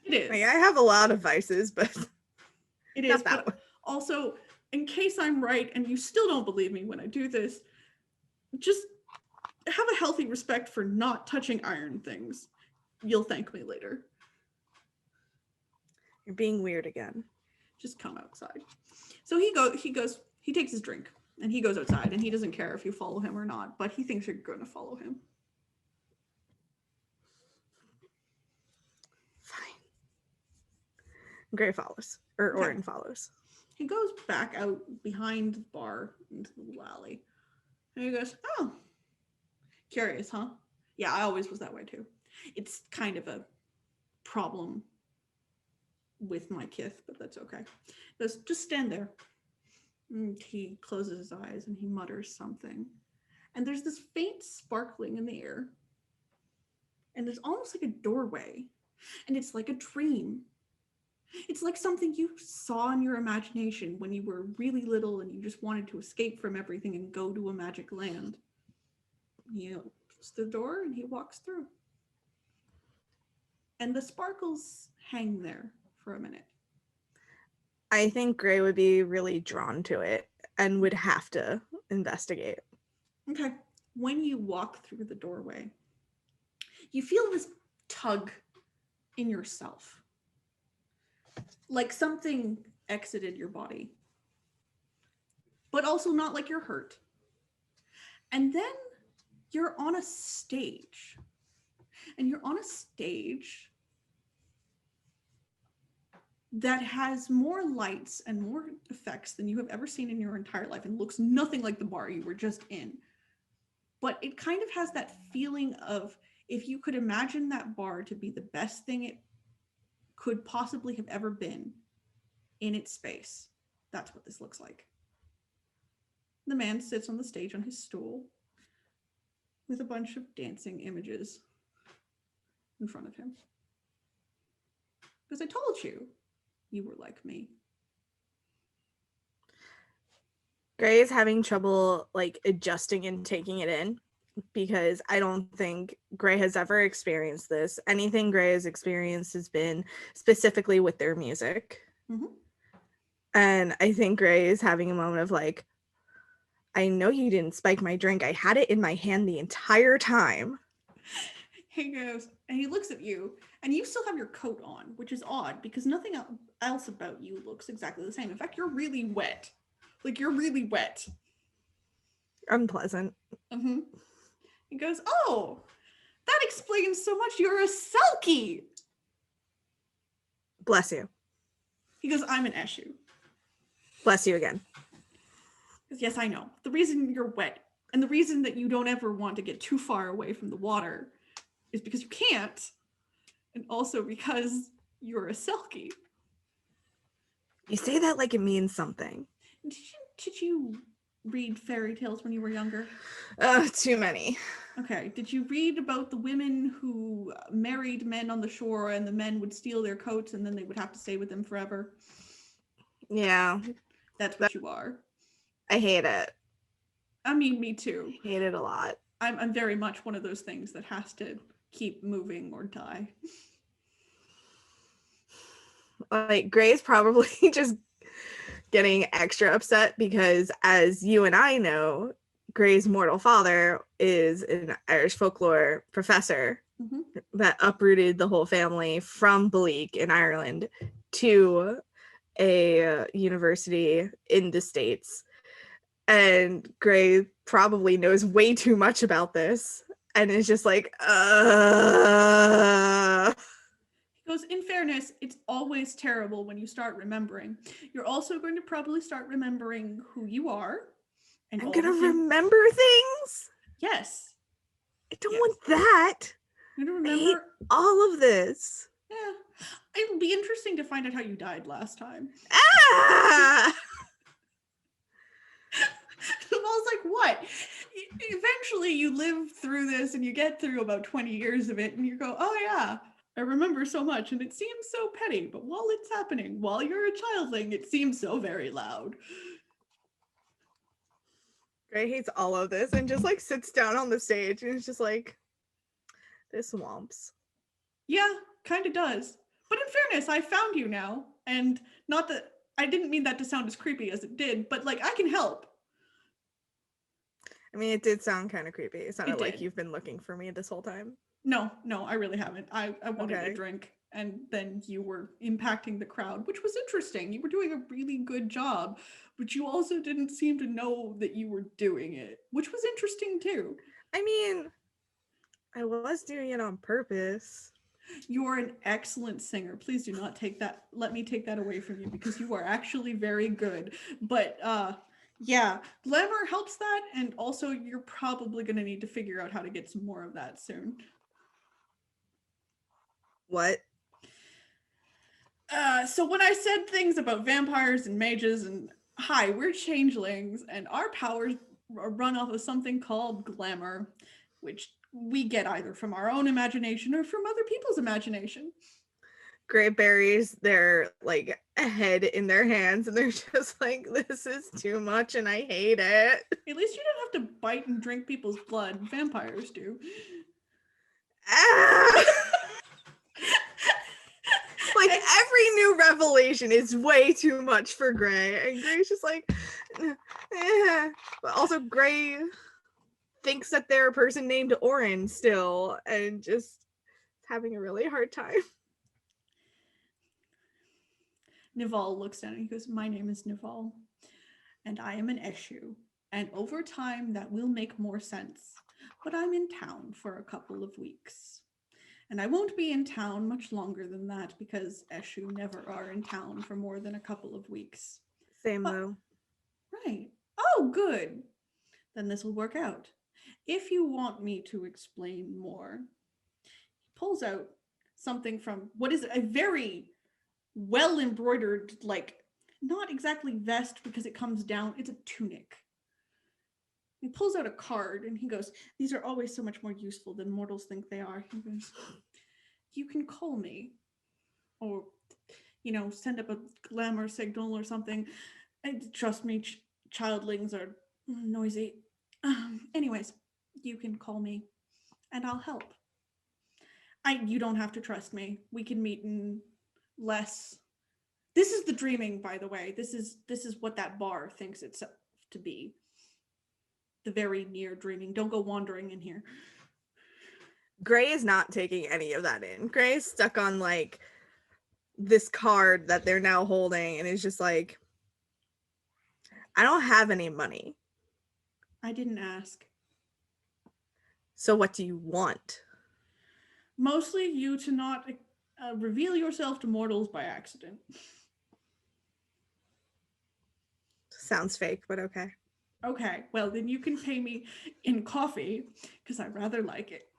It is. Like, I have a lot of vices, but it is. But also, in case I'm right and you still don't believe me when I do this, just have a healthy respect for not touching iron things. You'll thank me later. You're being weird again. Just come outside. So he takes his drink and he goes outside, and he doesn't care if you follow him or not, but he thinks you're going to follow him. Fine. Gray follows, or Okay. Orin follows. He goes back out behind the bar into the little alley. And he goes, oh, curious, huh? Yeah, I always was that way too. It's kind of a problem with my kith, but that's okay. He goes, just stand there. And he closes his eyes and he mutters something. And there's this faint sparkling in the air. And there's almost like a doorway. And it's like a dream. It's like something you saw in your imagination when you were really little and you just wanted to escape from everything and go to a magic land. He opens the door and he walks through. And the sparkles hang there for a minute. I think Gray would be really drawn to it and would have to investigate. Okay. When you walk through the doorway, you feel this tug in yourself. Like something exited your body. But also not like you're hurt. And then you're on a stage. And you're on a stage that has more lights and more effects than you have ever seen in your entire life, and looks nothing like the bar you were just in. But it kind of has that feeling of, if you could imagine that bar to be the best thing it could possibly have ever been in its space, that's what this looks like. The man sits on the stage on his stool with a bunch of dancing images in front of him. Because I told you, you were like me. Gray is having trouble like adjusting and taking it in, because I don't think Gray has ever experienced this. Anything Gray has experienced has been specifically with their music. Mm-hmm. And I think Gray is having a moment of like, I know you didn't spike my drink. I had it in my hand the entire time. He goes, and he looks at you, and you still have your coat on, which is odd because nothing else about you looks exactly the same. In fact, you're really wet. Like, you're really wet. Unpleasant. Mm-hmm. He goes, oh, that explains so much. You're a Selkie. Bless you. He goes, I'm an Eshu. Bless you again. He goes, yes, I know. The reason you're wet and the reason that you don't ever want to get too far away from the water is because you can't. And also because you're a Selkie. You say that like it means something. Did you read fairy tales when you were younger? Too many. Okay. Did you read about the women who married men on the shore and the men would steal their coats and then they would have to stay with them forever? Yeah. That's what you are. I hate it. I mean, me too. Hate it a lot. I'm very much one of those things that has to keep moving or die. Like, Gray's probably just getting extra upset because, as you and I know, Gray's mortal father is an Irish folklore professor that uprooted the whole family from Bleak in Ireland to a university in the States. And Gray probably knows way too much about this and is just like, He goes, in fairness, it's always terrible when you start remembering. You're also going to probably start remembering who you are. And I'm all gonna the things- remember things? Yes. I don't Yes. want that. I'm going to I hate remember. all of this. Yeah. It'll be interesting to find out how you died last time. Ah! I was like, what? Eventually you live through this and you get through about 20 years of it and you go, oh yeah, I remember so much and it seems so petty, but while it's happening, while you're a childling, it seems so very loud. Gray hates all of this and just like sits down on the stage and is just like, this swamps. Yeah, kind of does. But in fairness, I found you now. And not that, I didn't mean that to sound as creepy as it did, but like I can help. I mean, it did sound kind of creepy. It sounded like did. you've been looking for me this whole time. No, I really haven't. I wanted a Okay. drink, and then you were impacting the crowd, which was interesting. You were doing a really good job, but you also didn't seem to know that you were doing it, which was interesting too. I mean, I was doing it on purpose. You are an excellent singer. Please do not let me take that away from you, because you are actually very good. But yeah, glamour helps that, and also you're probably going to need to figure out how to get some more of that soon. What? So when I said things about vampires and mages and hi, we're changelings, and our powers are run off of something called glamour, which we get either from our own imagination or from other people's imagination. Gray buries their like head in their hands and they're just like, this is too much and I hate it. At least you don't have to bite and drink people's blood. Vampires do. Ah! Like every new revelation is way too much for Gray, and Gray's just like, eh. But also Gray thinks that they're a person named Orin still, and just having a really hard time. Nival looks down and he goes, "My name is Nival, and I am an Eshu. And over time, that will make more sense. But I'm in town for a couple of weeks. And I won't be in town much longer than that, because Eshu never are in town for more than a couple of weeks." Same But- though. Right. Oh, good. Then this will work out. If you want me to explain more, he pulls out something from what is a very well embroidered, like, not exactly vest because it comes down, it's a tunic. He pulls out a card and he goes, "These are always so much more useful than mortals think they are." He goes, "You can call me, or, send up a glamour signal or something. And trust me, childlings are noisy. Anyways, you can call me and I'll help. You don't have to trust me. We can meet in less. This is the dreaming, by the way. This is what that bar thinks it's to be. The very near dreaming. Don't go wandering in here." Gray is not taking any of that in. Gray is stuck on like this card that they're now holding and is just like, I don't have any money. I didn't ask. So what do you want? Mostly you to not reveal yourself to mortals by accident. Sounds fake, but okay. Okay, well then you can pay me in coffee, because I rather like it.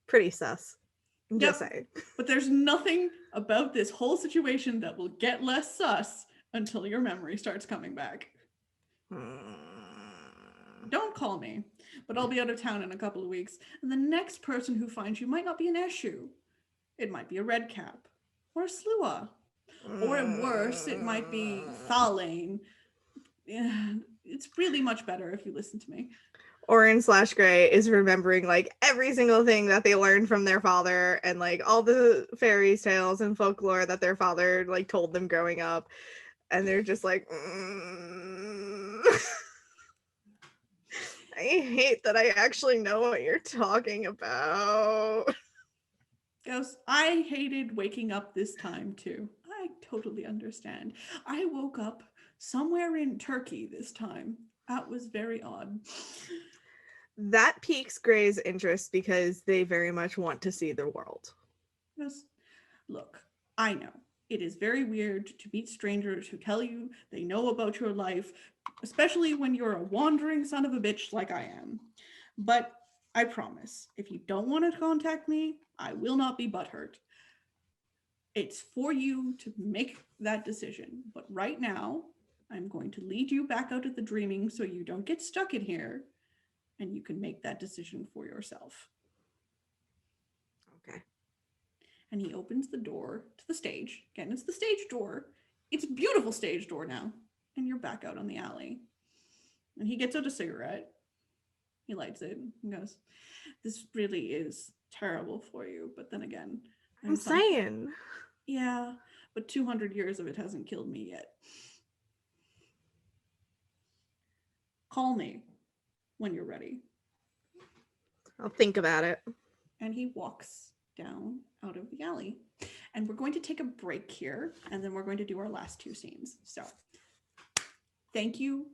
Pretty sus. I'm just Yep. saying. But there's nothing about this whole situation that will get less sus until your memory starts coming back. Don't call me, but I'll be out of town in a couple of weeks, and the next person who finds you might not be an Eshu. It might be a Redcap, or a Slua, or at worst, it might be Thalane. It's really much better if you listen to me. Orin/Gray is remembering like every single thing that they learned from their father and like all the fairy tales and folklore that their father like told them growing up, and they're just like, I hate that I actually know what you're talking about. Ghost, I hated waking up this time too. I totally understand. I woke up somewhere in Turkey this time. That was very odd. That piques Gray's interest because they very much want to see the world. Yes. Look, I know it is very weird to meet strangers who tell you they know about your life, especially when you're a wandering son of a bitch like I am. But I promise, if you don't want to contact me, I will not be butthurt. It's for you to make that decision. But right now, I'm going to lead you back out of the dreaming so you don't get stuck in here, and you can make that decision for yourself. Okay. And he opens the door to the stage. Again, it's the stage door. It's a beautiful stage door now. And you're back out on the alley. And he gets out a cigarette. He lights it and goes, "This really is terrible for you. But then again, I'm saying. Yeah, but 200 years of it hasn't killed me yet. Call me. when you're ready. I'll think about it. And he walks down out of the alley. And we're going to take a break here, and then we're going to do our last two scenes. So thank you,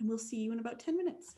and we'll see you in about 10 minutes.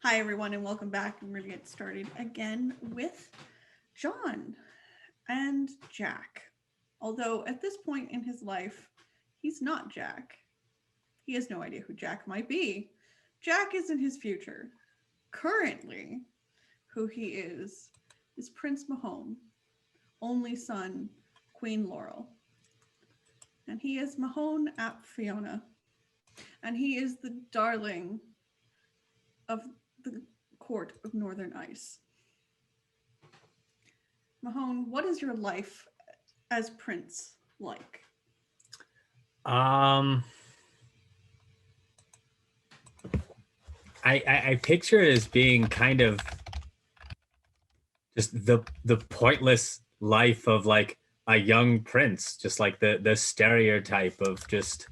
Hi, everyone, and welcome back. And we're going to get started again with John and Jack. Although at this point in his life, he's not Jack. He has no idea who Jack might be. Jack is in his future. Currently, who he is Prince Mahone, only son, Queen Laurel. And he is Mahone ap Fiona. And he is the darling of the court of Northern Ice. Mahone, what is your life as prince like? I picture it as being kind of just the pointless life of like a young prince, just like the stereotype of just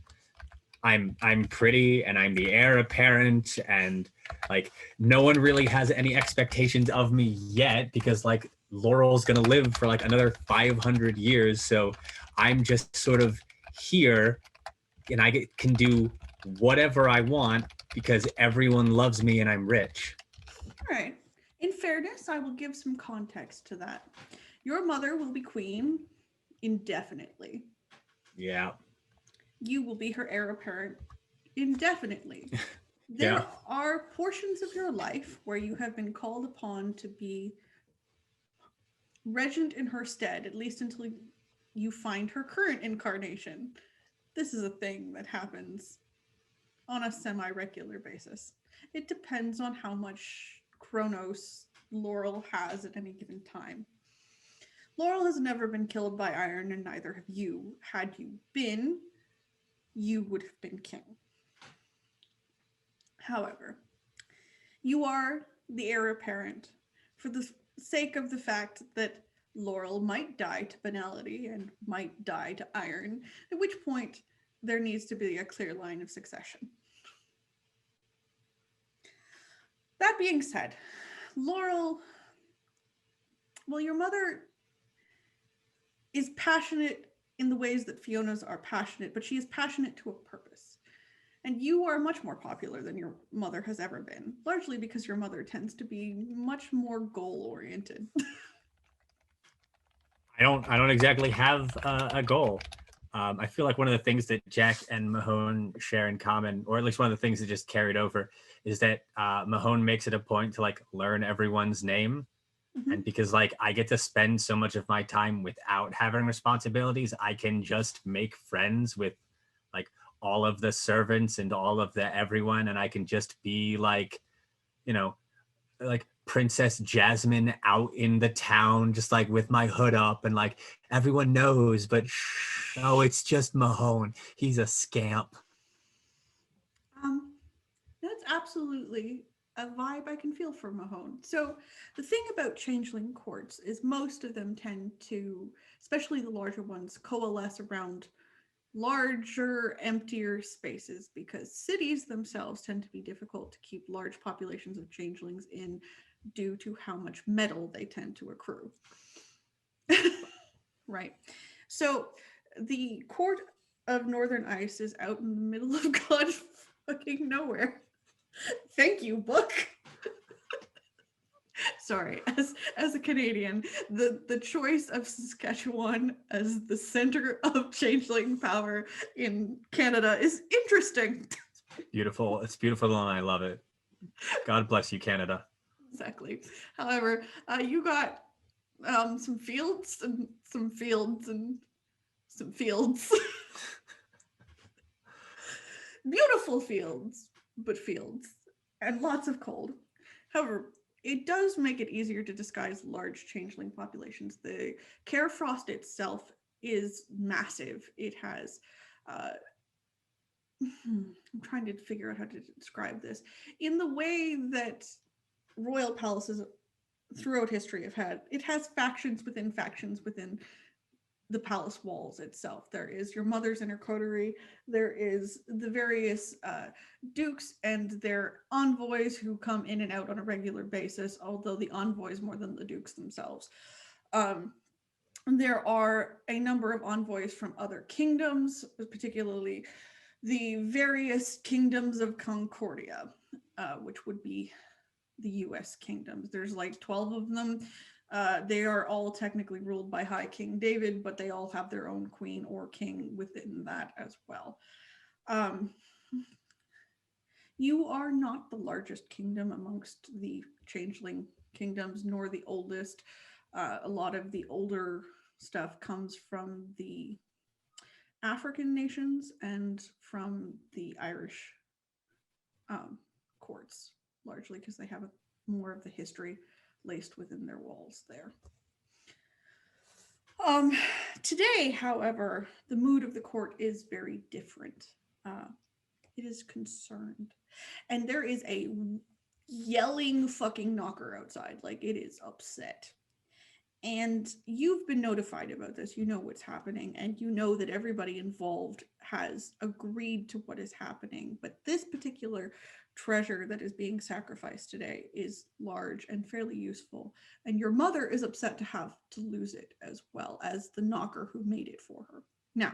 I'm pretty and I'm the heir apparent, and like no one really has any expectations of me yet because like Laurel's gonna live for like another 500 years, so I'm just sort of here and can do whatever I want because everyone loves me and I'm rich. All right. In fairness, I will give some context to that. Your mother will be queen indefinitely. Yeah. You will be her heir apparent indefinitely. There Yeah. are portions of your life where you have been called upon to be regent in her stead, at least until you find her current incarnation. This is a thing that happens on a semi-regular basis. It depends on how much Chronos Laurel has at any given time. Laurel has never been killed by iron, and neither have you. Had you been, you would have been king. However, you are the heir apparent for the sake of the fact that Laurel might die to banality and might die to iron, at which point there needs to be a clear line of succession. That being said, Laurel, well, your mother is passionate in the ways that Fiona's are passionate, but she is passionate to a purpose. And you are much more popular than your mother has ever been, largely because your mother tends to be much more goal-oriented. I don't exactly have a goal. I feel like one of the things that Jack and Mahone share in common, or at least one of the things that just carried over, is that Mahone makes it a point to like learn everyone's name. Mhm. And because like I get to spend so much of my time without having responsibilities, I can just make friends with like all of the servants and all of the everyone, and I can just be like, you know, like Princess Jasmine out in the town, just like with my hood up, and like everyone knows, but oh, it's just Mahone. He's a scamp. That's absolutely a vibe I can feel for Mahone. So the thing about changeling courts is most of them tend to, especially the larger ones, coalesce around larger, emptier spaces because cities themselves tend to be difficult to keep large populations of changelings in due to how much metal they tend to accrue. Right. So the court of Northern Ice is out in the middle of God fucking nowhere. Thank you, book. Sorry, as a Canadian, the choice of Saskatchewan as the center of changeling power in Canada is interesting. Beautiful. It's beautiful and I love it. God bless you, Canada. Exactly. However, you got some fields and some fields and some fields. Beautiful fields, but fields, and lots of cold. However, it does make it easier to disguise large changeling populations. The Carefrost itself is massive. It has, I'm trying to figure out how to describe this. In the way that royal palaces throughout history it has factions within the palace walls itself. There is your mother's inner coterie. There is the various dukes and their envoys who come in and out on a regular basis, although the envoys more than the dukes themselves. There are a number of envoys from other kingdoms, particularly the various kingdoms of Concordia, which would be the US kingdoms. There's like 12 of them. They are all technically ruled by High King David, but they all have their own queen or king within that as well. You are not the largest kingdom amongst the changeling kingdoms, nor the oldest. A lot of the older stuff comes from the African nations and from the Irish courts, largely because they have more of the history laced within their walls there. Today, however, the mood of the court is very different. It is concerned. And there is a yelling fucking knocker outside. Like, it is upset. And you've been notified about this. You know what's happening, and you know that everybody involved has agreed to what is happening. But this particular treasure that is being sacrificed today is large and fairly useful. And your mother is upset to have to lose it, as well as the knocker who made it for her. Now,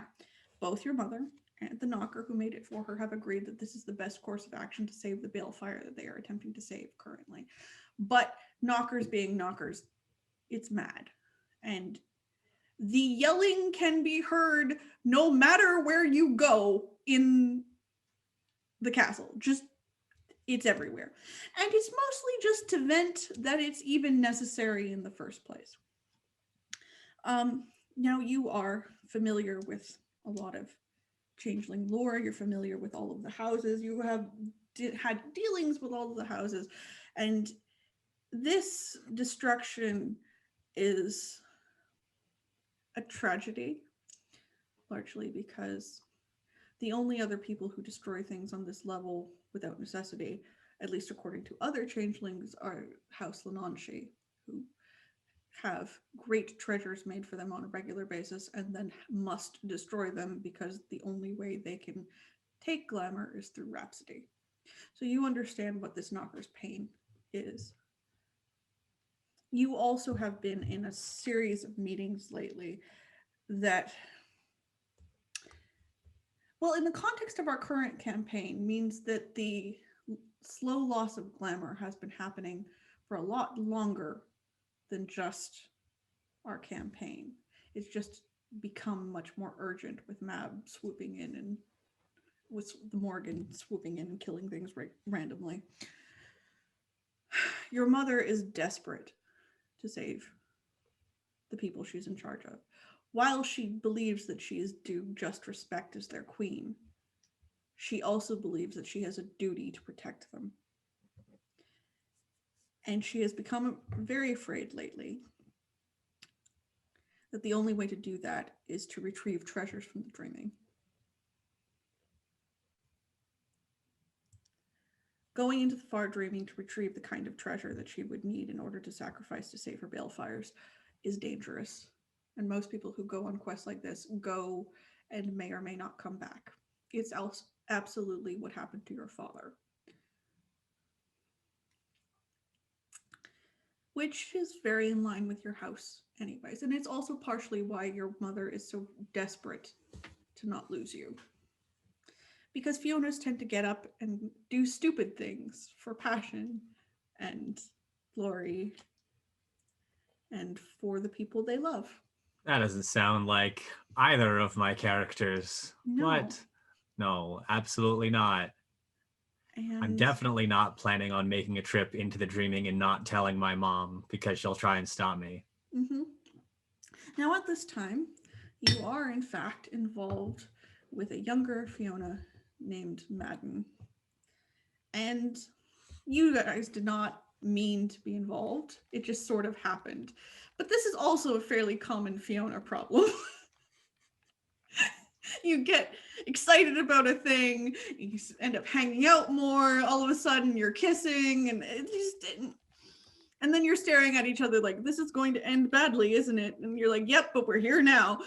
both your mother and the knocker who made it for her have agreed that this is the best course of action to save the balefire that they are attempting to save currently. But knockers being knockers, it's mad. And the yelling can be heard no matter where you go in the castle. Just, it's everywhere. And it's mostly just to vent that it's even necessary in the first place. Now you are familiar with a lot of changeling lore. You're familiar with all of the houses. You have had dealings with all of the houses. And this destruction is a tragedy, largely because the only other people who destroy things on this level without necessity, at least according to other changelings, are House Lananshi, who have great treasures made for them on a regular basis and then must destroy them because the only way they can take glamour is through Rhapsody. So you understand what this knocker's pain is. You also have been in a series of meetings lately that, well, in the context of our current campaign, means that the slow loss of glamour has been happening for a lot longer than just our campaign. It's just become much more urgent with Mab swooping in and with the Morgan swooping in and killing things randomly. Your mother is desperate to save the people she's in charge of. While she believes that she is due just respect as their queen, she also believes that she has a duty to protect them. And she has become very afraid lately that the only way to do that is to retrieve treasures from the dreaming. Going into the far dreaming to retrieve the kind of treasure that she would need in order to sacrifice to save her balefires is dangerous. And most people who go on quests like this go and may or may not come back. It's absolutely what happened to your father. Which is very in line with your house anyways. And it's also partially why your mother is so desperate to not lose you. Because Fionas tend to get up and do stupid things for passion and glory and for the people they love. That doesn't sound like either of my characters. No. What? No, absolutely not. And I'm definitely not planning on making a trip into the dreaming and not telling my mom because she'll try and stop me. Mm-hmm. Now at this time, you are in fact involved with a younger Fiona named Madden. And you guys did not mean to be involved. It just sort of happened. But this is also a fairly common Fiona problem. You get excited about a thing, you end up hanging out more, all of a sudden you're kissing, and it just didn't. And then you're staring at each other like, this is going to end badly, isn't it? And you're like, yep, but we're here now.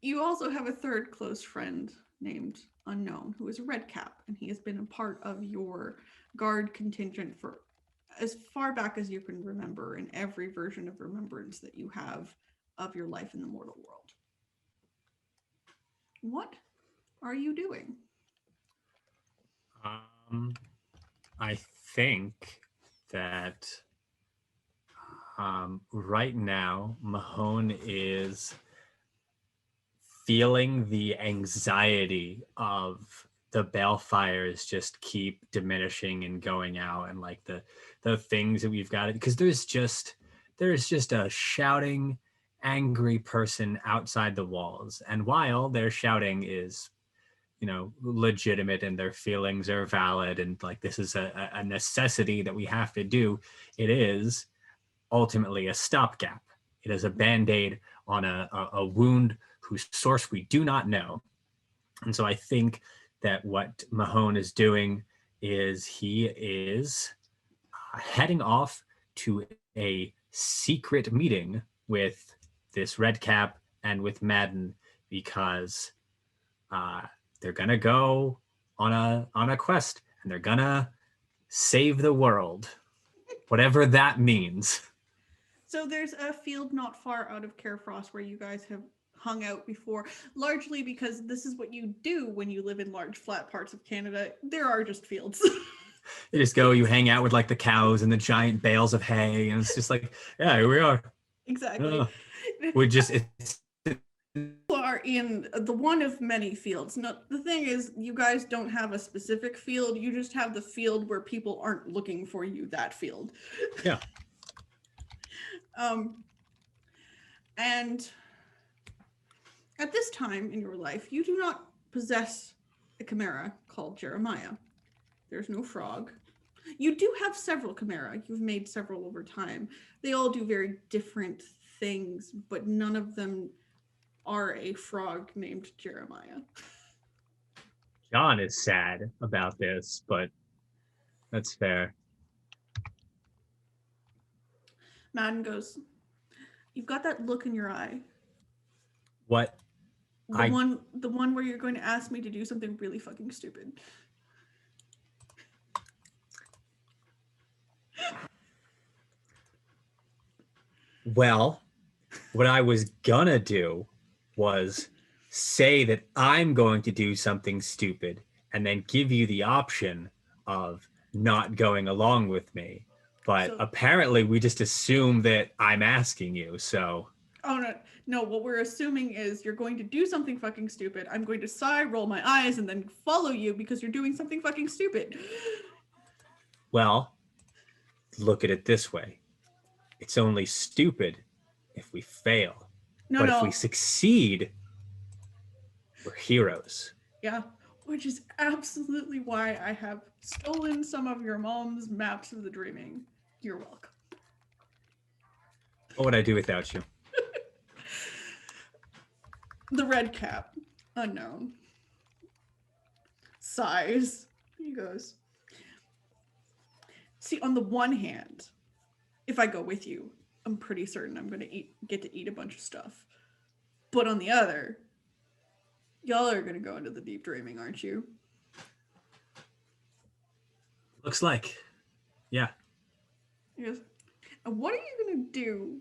You also have a third close friend named Unknown, who is a red cap, and he has been a part of your guard contingent for as far back as you can remember in every version of remembrance that you have of your life in the mortal world. What are you doing? I think that right now Mahone is feeling the anxiety of the balefires just keep diminishing and going out, and like the things that we've got, because there's just a shouting angry person outside the walls, and while their shouting is legitimate and their feelings are valid and like this is a necessity that we have to do, it is ultimately a stopgap. It is a band-aid on a wound whose source we do not know. And so I think that what Mahone is doing is he is heading off to a secret meeting with this red cap and with Madden, because they're gonna go on a quest and they're gonna save the world, whatever that means. So there's a field not far out of Carefrost where you guys have hung out before, largely because this is what you do when you live in large flat parts of Canada. There are just fields. You just go, you hang out with like the cows and the giant bales of hay, and it's just like, yeah, here we are. Exactly. It's You are in the one of many fields. No, the thing is, you guys don't have a specific field. You just have the field where people aren't looking for you, that field. Yeah. And at this time in your life, you do not possess a chimera called Jeremiah. There's no frog. You do have several chimera. You've made several over time. They all do very different things, but none of them are a frog named Jeremiah. John is sad about this, but that's fair. Madden goes, you've got that look in your eye. What? The one where you're going to ask me to do something really fucking stupid. Well, what I was gonna do was say that I'm going to do something stupid and then give you the option of not going along with me. But So- apparently we just assume that I'm asking you, so. Oh, no, what we're assuming is you're going to do something fucking stupid. I'm going to sigh, roll my eyes, and then follow you because you're doing something fucking stupid. Well, look at it this way. It's only stupid if we fail. But if we succeed, we're heroes. Yeah, which is absolutely why I have stolen some of your mom's maps of the dreaming. You're welcome. What would I do without you? The red cap, Unknown, sighs. He goes, see, on the one hand, if I go with you, I'm pretty certain I'm going to get to eat a bunch of stuff. But on the other, y'all are going to go into the deep dreaming, aren't you? Looks like. Yeah. He goes, and what are you going to do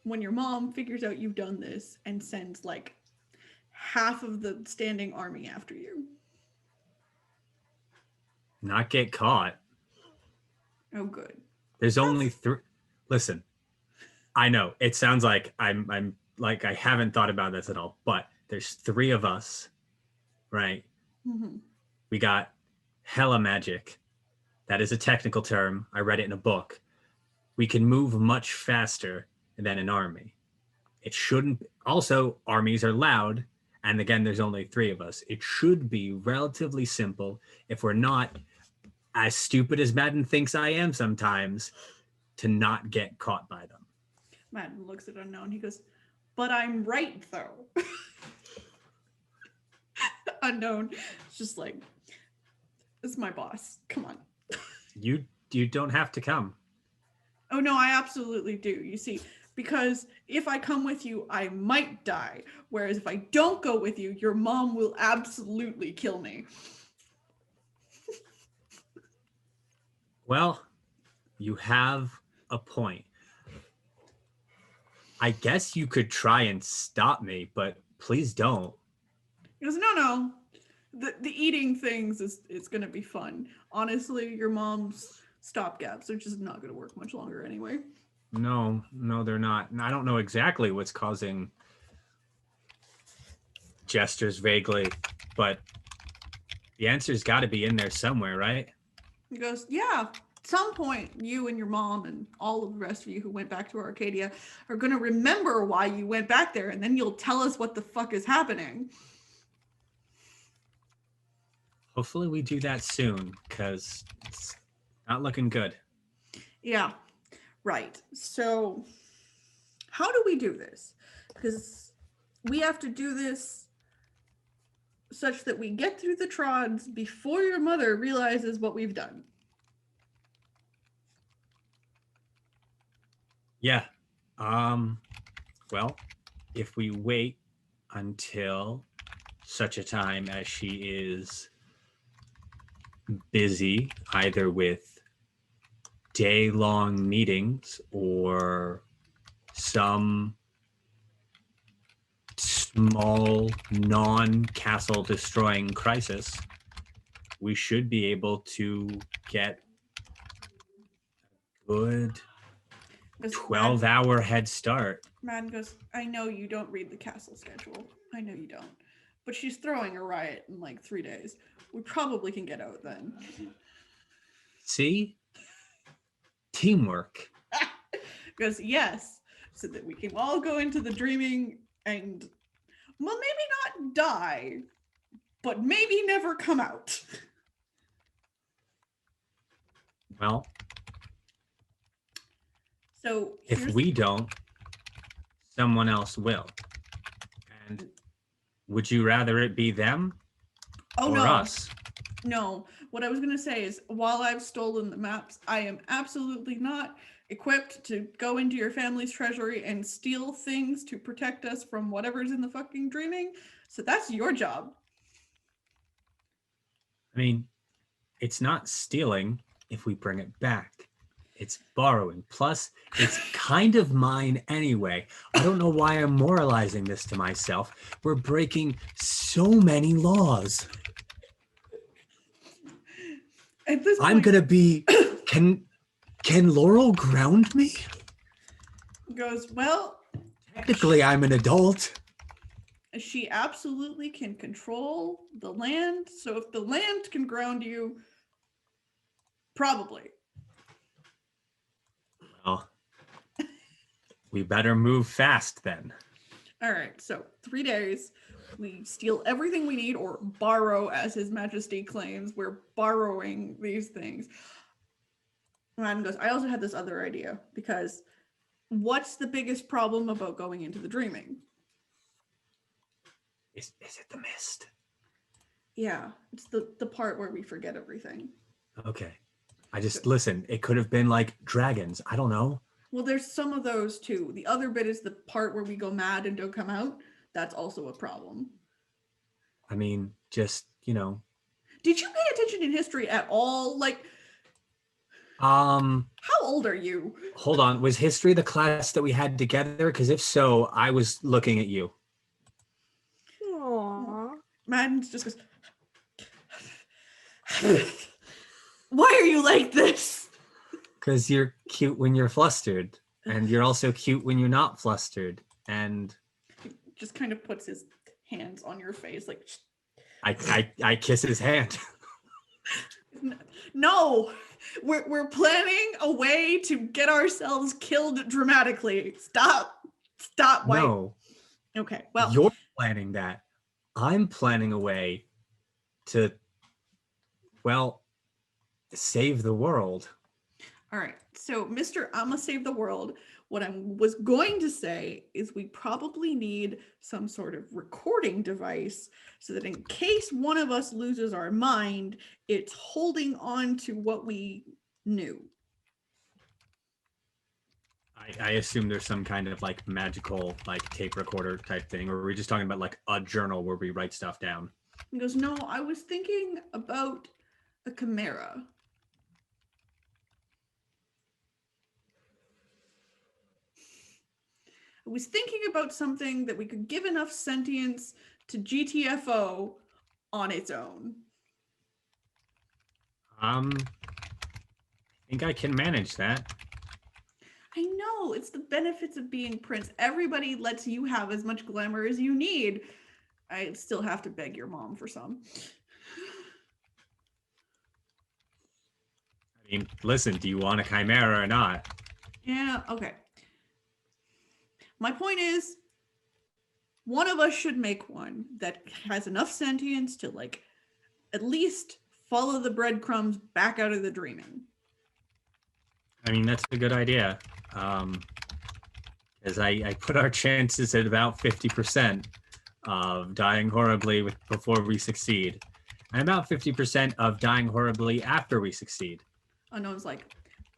when your mom figures out you've done this and sends like half of the standing army after you? Not get caught. Oh, good. There's only three. Listen, I know it sounds like I'm like I haven't thought about this at all, but there's three of us, right? Mm-hmm. We got hella magic. That is a technical term. I read it in a book. We can move much faster than an army. It shouldn't. Also, armies are loud. And again, there's only three of us. It should be relatively simple if we're not as stupid as Madden thinks I am sometimes to not get caught by them. Madden looks at Unknown. He goes, but I'm right, though. Unknown. It's just like, this is my boss. Come on. you don't have to come. Oh no, I absolutely do. You see, because if I come with you, I might die. Whereas if I don't go with you, your mom will absolutely kill me. Well, you have a point. I guess you could try and stop me, but please don't. He goes, no. The eating things is gonna be fun. Honestly, your mom's stopgaps are just not gonna work much longer anyway. No, they're not. And I don't know exactly what's causing gestures vaguely, but the answer's got to be in there somewhere, right? He goes, yeah, at some point, you and your mom and all of the rest of you who went back to Arcadia are going to remember why you went back there, and then you'll tell us what the fuck is happening. Hopefully we do that soon, because it's not looking good. Yeah, right. So how do we do this? Because we have to do this such that we get through the trods before your mother realizes what we've done. Yeah. Well, if we wait until such a time as she is busy, either with day-long meetings or some small non-castle destroying crisis, we should be able to get a good 12-hour head start. Madden goes, I know you don't read the castle schedule. I know you don't. But she's throwing a riot in like 3 days. We probably can get out then. See? Teamwork. Goes, yes. So that we can all go into the dreaming and, well, maybe not die, but maybe never come out. Well, so if we don't, someone else will. And would you rather it be them or us? No, what I was going to say is, while I've stolen the maps, I am absolutely not equipped to go into your family's treasury and steal things to protect us from whatever's in the fucking dreaming. So that's your job. I mean, it's not stealing if we bring it back. It's borrowing. Plus, it's kind of mine anyway. I don't know why I'm moralizing this to myself. We're breaking so many laws. At this point, I'm gonna be. Can Laurel ground me? goes, well, Technically, I'm an adult. she absolutely can control the land. So if the land can ground you, probably. Well, we better move fast then. All right, so 3 days. We steal everything we need, or borrow, as His Majesty claims. We're borrowing these things. Madden goes, I also had this other idea, because what's the biggest problem about going into the dreaming? Is it the mist? Yeah, it's the part where we forget everything. Okay. Listen, it could have been like dragons. I don't know. Well, there's some of those too. The other bit is the part where we go mad and don't come out. That's also a problem. I mean, just, you know. Did you pay attention in history at all? Like, how old are you? Hold on. Was history the class that we had together? Because if so, I was looking at you. Aww. Madden just goes, why are you like this? Because you're cute when you're flustered, and you're also cute when you're not flustered. And He just kind of puts his hands on your face, like, I kiss his hand. no, we're planning a way to get ourselves killed dramatically. Stop, White. No, Okay, well, you're planning that. I'm planning a way to, well, save the world. all right. So, Mr. I'ma save the world. What I was going to say is we probably need some sort of recording device so that in case one of us loses our mind, it's holding on to what we new. I assume there's some kind of like magical like tape recorder type thing, or are we just talking about like a journal where we write stuff down? He goes, no, I was thinking about a chimera. I was thinking about something that we could give enough sentience to GTFO on its own. I think I can manage that. I know, it's the benefits of being Prince. Everybody lets you have as much glamour as you need. I still have to beg your mom for some. I mean, listen, do you want a chimera or not? Yeah, okay. My point is, one of us should make one that has enough sentience to like at least follow the breadcrumbs back out of the dreaming. I mean, that's a good idea. As I put our chances at about 50% of dying horribly before we succeed, and about 50% of dying horribly after we succeed. Unknown's like,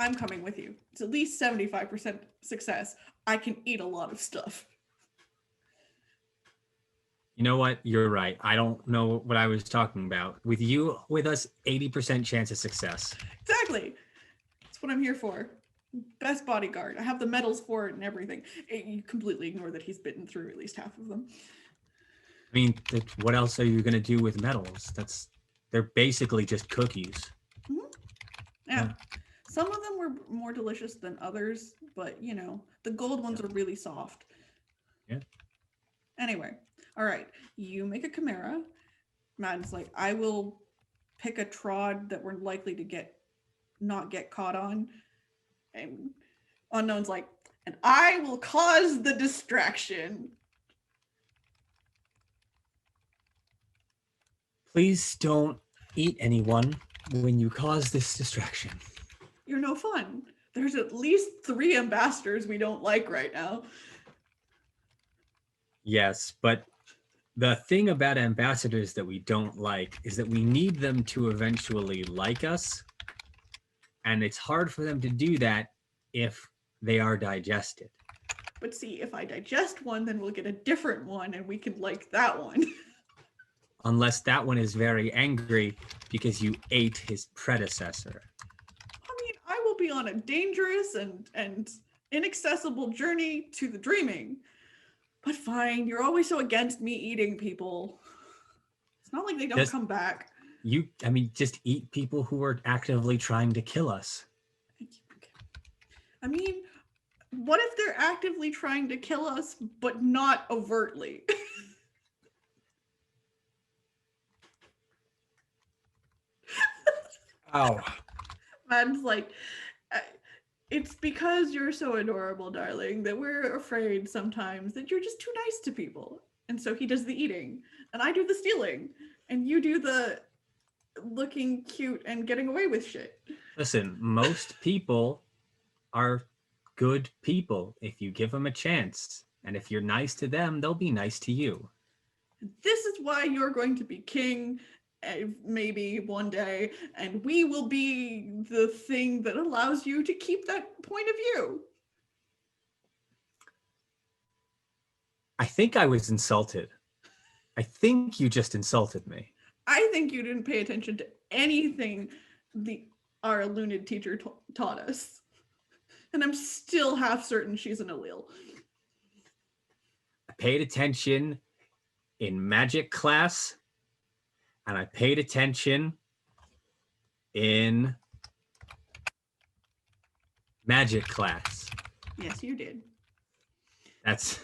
I'm coming with you. It's at least 75% success. I can eat a lot of stuff. You know what? You're right. I don't know what I was talking about. With you, with us, 80% chance of success. Exactly. That's what I'm here for. Best bodyguard. I have the medals for it and everything. You completely ignore that he's bitten through at least half of them. I mean, what else are you going to do with medals? They're basically just cookies. Mm-hmm. Yeah. Some of them were more delicious than others, but you know, the gold ones are really soft. Yeah. Anyway, all right. You make a chimera. Madden's like, I will pick a trod that we're likely to not get caught on. And Unknown's like, and I will cause the distraction. Please don't eat anyone when you cause this distraction. You're no fun. There's at least 3 ambassadors we don't like right now. Yes, but the thing about ambassadors that we don't like is that we need them to eventually like us. And it's hard for them to do that if they are digested. But see, if I digest one, then we'll get a different one and we can like that one. Unless that one is very angry because you ate his predecessor. I mean, I will be on a dangerous and inaccessible journey to the dreaming. But fine, you're always so against me eating people. It's not like they don't come back. Just eat people who are actively trying to kill us. I mean, what if they're actively trying to kill us, but not overtly? Oh. Man's like, it's because you're so adorable, darling, that we're afraid sometimes that you're just too nice to people. And so he does the eating, and I do the stealing, and you do the looking cute and getting away with shit. Listen, most people are good people if you give them a chance. And if you're nice to them, they'll be nice to you. This is why you're going to be king, maybe one day, and we will be the thing that allows you to keep that point of view. I think I was insulted. I think you just insulted me. I think you didn't pay attention to anything our Lunid teacher taught us. And I'm still half certain she's an allele. I paid attention in magic class, and I paid attention in magic class. Yes, you did. That's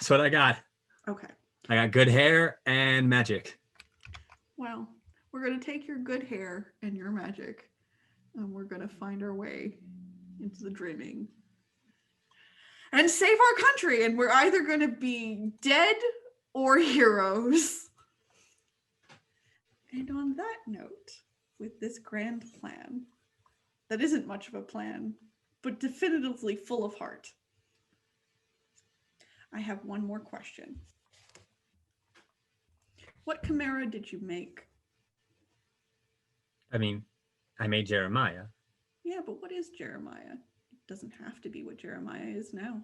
what I got. Okay. I got good hair and magic. Well, we're going to take your good hair and your magic, and we're going to find our way into the dreaming and save our country. And we're either going to be dead or heroes. And on that note, with this grand plan, that isn't much of a plan, but definitively full of heart, I have one more question. What chimera did you make? I mean, I made Jeremiah. Yeah, but what is Jeremiah? It doesn't have to be what Jeremiah is now.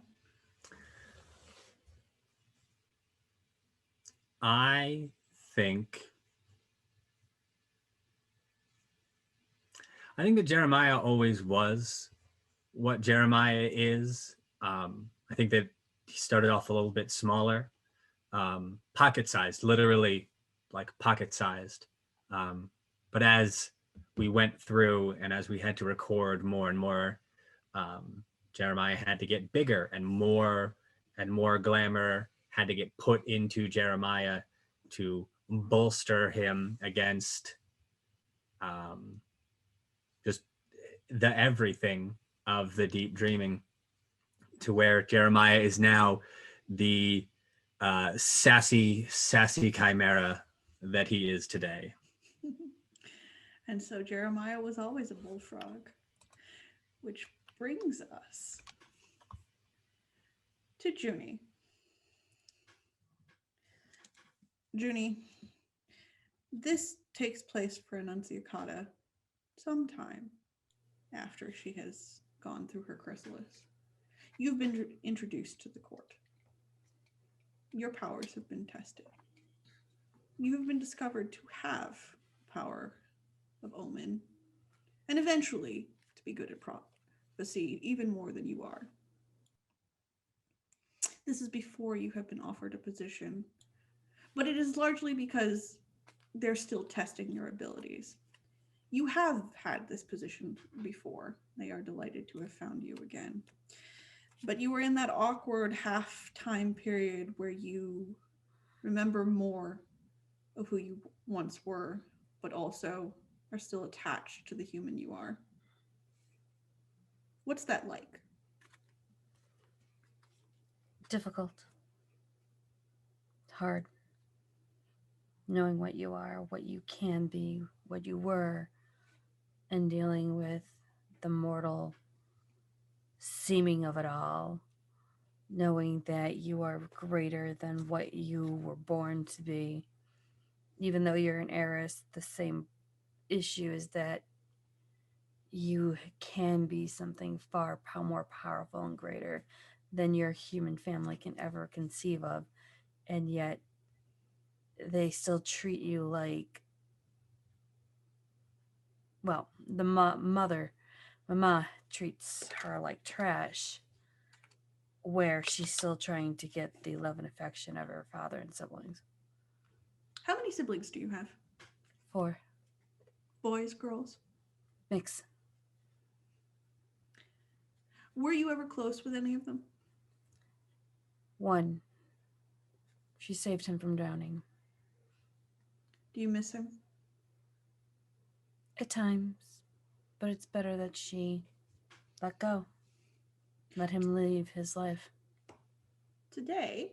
I think that Jeremiah always was what Jeremiah is. I think that he started off a little bit smaller, pocket sized, literally like pocket sized. But as we went through and as we had to record more and more, Jeremiah had to get bigger and more glamour had to get put into Jeremiah to bolster him against just the everything of the deep dreaming, to where Jeremiah is now the sassy chimera that he is today. And so Jeremiah was always a bullfrog, which brings us to Junie. Junie, this takes place for Annunciata sometime after she has gone through her chrysalis. You've been introduced to the court. Your powers have been tested. You have been discovered to have power of omen, and eventually to be good at prophecy even more than you are. This is before you have been offered a position, but it is largely because they're still testing your abilities. You have had this position before. They are delighted to have found you again. But you were in that awkward half time period where you remember more of who you once were, but also are still attached to the human you are. What's that like? Difficult. Hard. Knowing what you are, what you can be, what you were, and dealing with the mortal seeming of it all, knowing that you are greater than what you were born to be. Even though you're an heiress, the same issue is that you can be something far more powerful and greater than your human family can ever conceive of, and yet they still treat you like, well, the mama treats her like trash, where she's still trying to get the love and affection of her father and siblings. How many siblings do you have? 4. Boys, girls? Mix. Were you ever close with any of them? 1. She saved him from drowning. Do you miss him? At times, but it's better that she let go. Let him live his life. Today,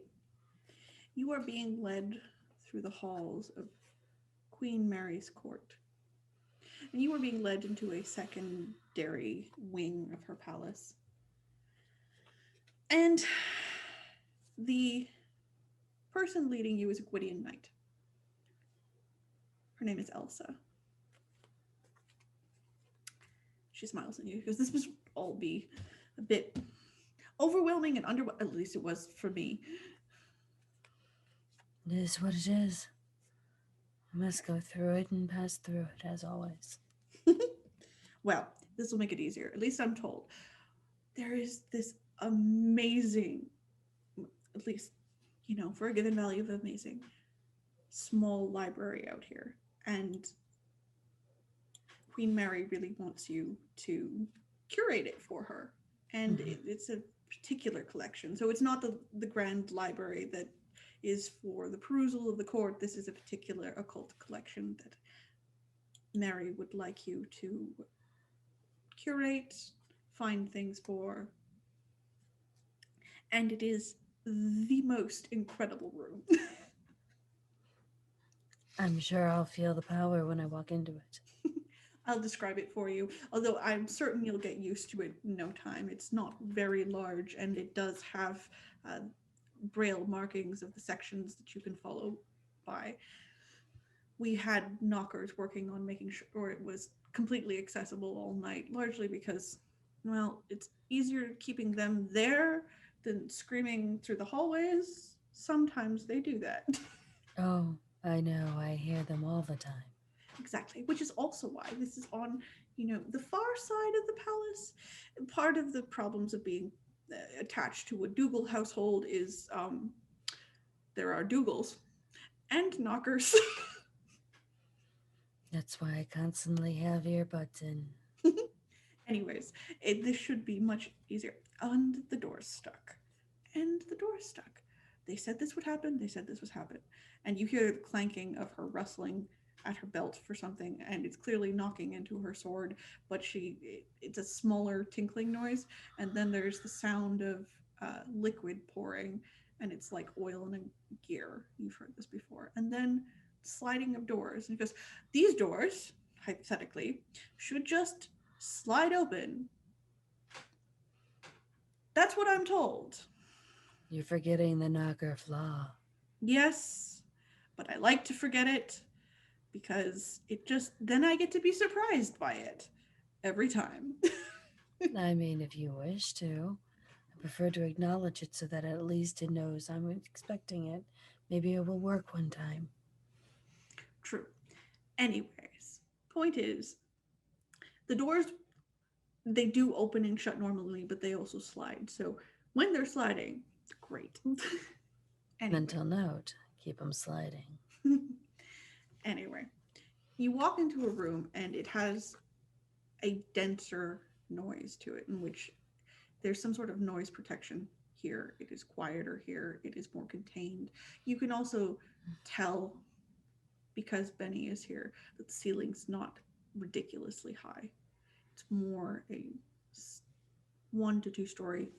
you are being led through the halls of Queen Mary's court. And you are being led into a secondary wing of her palace. And the person leading you is a Gwydion knight. Her name is Elsa. She smiles at you because this must all be a bit overwhelming and at least it was for me. It is what it is. I must go through it and pass through it, as always. Well, this will make it easier. At least I'm told. There is this amazing, at least, for a given value of amazing, small library out here. And Queen Mary really wants you to curate it for her. And it's a particular collection. So it's not the grand library that is for the perusal of the court. This is a particular occult collection that Mary would like you to curate, find things for. And it is the most incredible room. I'm sure I'll feel the power when I walk into it. I'll describe it for you, although I'm certain you'll get used to it in no time. It's not very large, and it does have braille markings of the sections that you can follow by. We had knockers working on making sure it was completely accessible all night, largely because, well, it's easier keeping them there than screaming through the hallways. Sometimes they do that. Oh, I know. I hear them all the time. Exactly, which is also why this is on, the far side of the palace. Part of the problems of being attached to a Dougal household is there are Dougals and knockers. That's why I constantly have earbuds in. Anyways, this should be much easier. And the door's stuck. And the door's stuck. They said this would happen. They said this was happening. And you hear the clanking of her rustling at her belt for something, and it's clearly knocking into her sword, but it's a smaller tinkling noise. And then there's the sound of liquid pouring, and it's like oil in a gear. You've heard this before. And then sliding of doors. And he goes, these doors, hypothetically, should just slide open. That's what I'm told. You're forgetting the knocker flaw. Yes, but I like to forget it because then I get to be surprised by it every time. I mean, if you wish to. I prefer to acknowledge it so that at least it knows I'm expecting it. Maybe it will work one time. True. Anyways, point is, the doors, they do open and shut normally, but they also slide. So when they're sliding, great. Anyway. Mental note, keep them sliding. Anyway, you walk into a room and it has a denser noise to it, in which there's some sort of noise protection here. It is quieter here. It is more contained. You can also tell, because Benny is here, that the ceiling's not ridiculously high. It's more a 1 to 2 story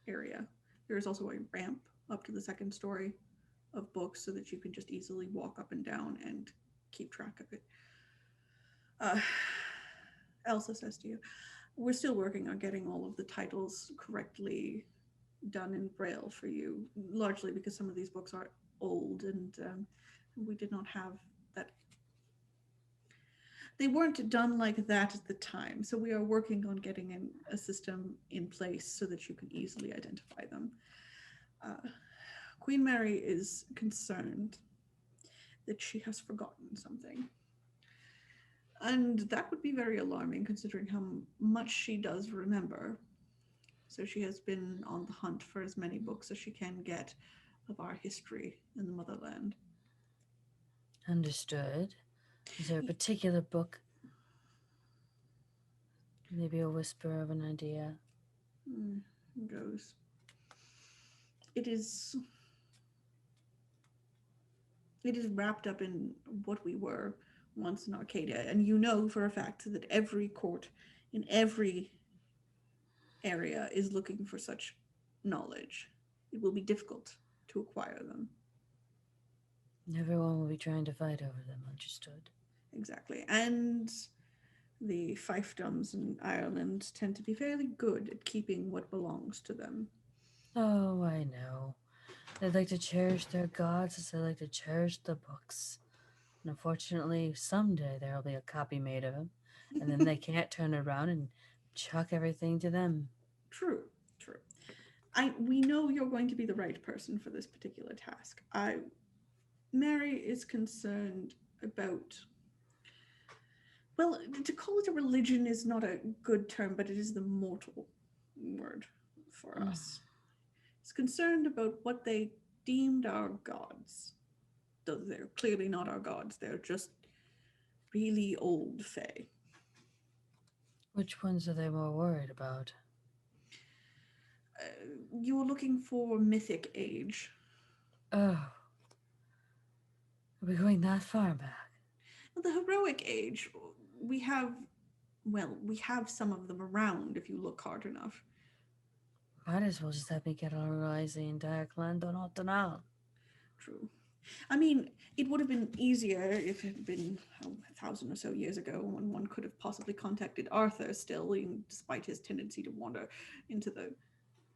area. There is also a ramp up to the 2nd story of books so that you can just easily walk up and down and keep track of it. Elsa says to you, we're still working on getting all of the titles correctly done in Braille for you, largely because some of these books are old and we did not have that. They weren't done like that at the time, so we are working on getting a system in place so that you can easily identify them. Queen Mary is concerned that she has forgotten something. And that would be very alarming considering how much she does remember. So she has been on the hunt for as many books as she can get of our history in the motherland. Understood. Is there a particular book? Maybe a whisper of an idea. Goes. It is wrapped up in what we were once in Arcadia, and you know for a fact that every court in every area is looking for such knowledge. It will be difficult to acquire them. Everyone will be trying to fight over them, understood. Exactly. And the fiefdoms in Ireland tend to be fairly good at keeping what belongs to them. Oh, I know. They like to cherish their gods as they like to cherish the books. And unfortunately, someday there will be a copy made of them, and then they can't turn around and chuck everything to them. True. We know you're going to be the right person for this particular task. Mary is concerned about, well, to call it a religion is not a good term, but it is the mortal word for us. Is concerned about what they deemed our gods. Though they're clearly not our gods, they're just really old fae. Which ones are they more worried about? You're looking for mythic age. Oh. Are we going that far back? The heroic age, we have some of them around if you look hard enough. Might as well just let me get organize the entire clan Donald. True. I mean, it would have been easier if it had been 1,000 or so years ago when one could have possibly contacted Arthur still, despite his tendency to wander into the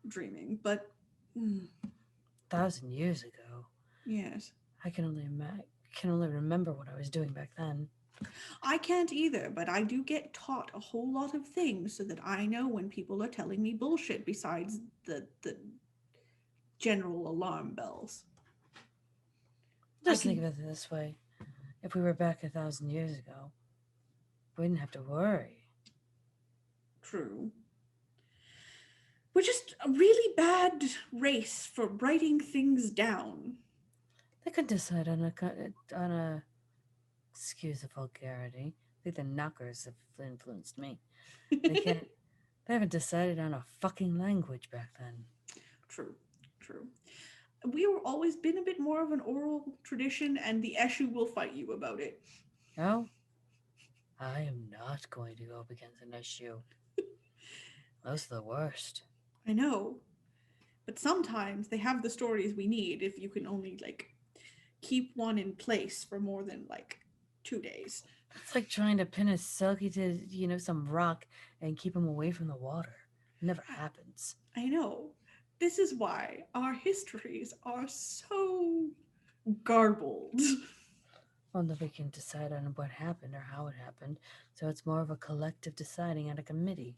dreaming. But 1,000 years ago. Yes. I can only remember what I was doing back then. I can't either, but I do get taught a whole lot of things so that I know when people are telling me bullshit besides the general alarm bells. Just I think can- of it this way. If we were back 1,000 years ago, we wouldn't have to worry. True. We're just a really bad race for writing things down. They could decide on a excuse the vulgarity. I think the knockers have influenced me. They can't. They haven't decided on a fucking language back then. True, true. We were always been a bit more of an oral tradition, and the Eshu will fight you about it. No, I am not going to go up against an issue. Those are the worst. I know, but sometimes they have the stories we need if you can only like keep one in place for more than like 2 days. It's like trying to pin a Selkie to, some rock and keep him away from the water. It never happens. I know. This is why our histories are so garbled. Well, nobody can decide on what happened or how it happened, so it's more of a collective deciding at a committee.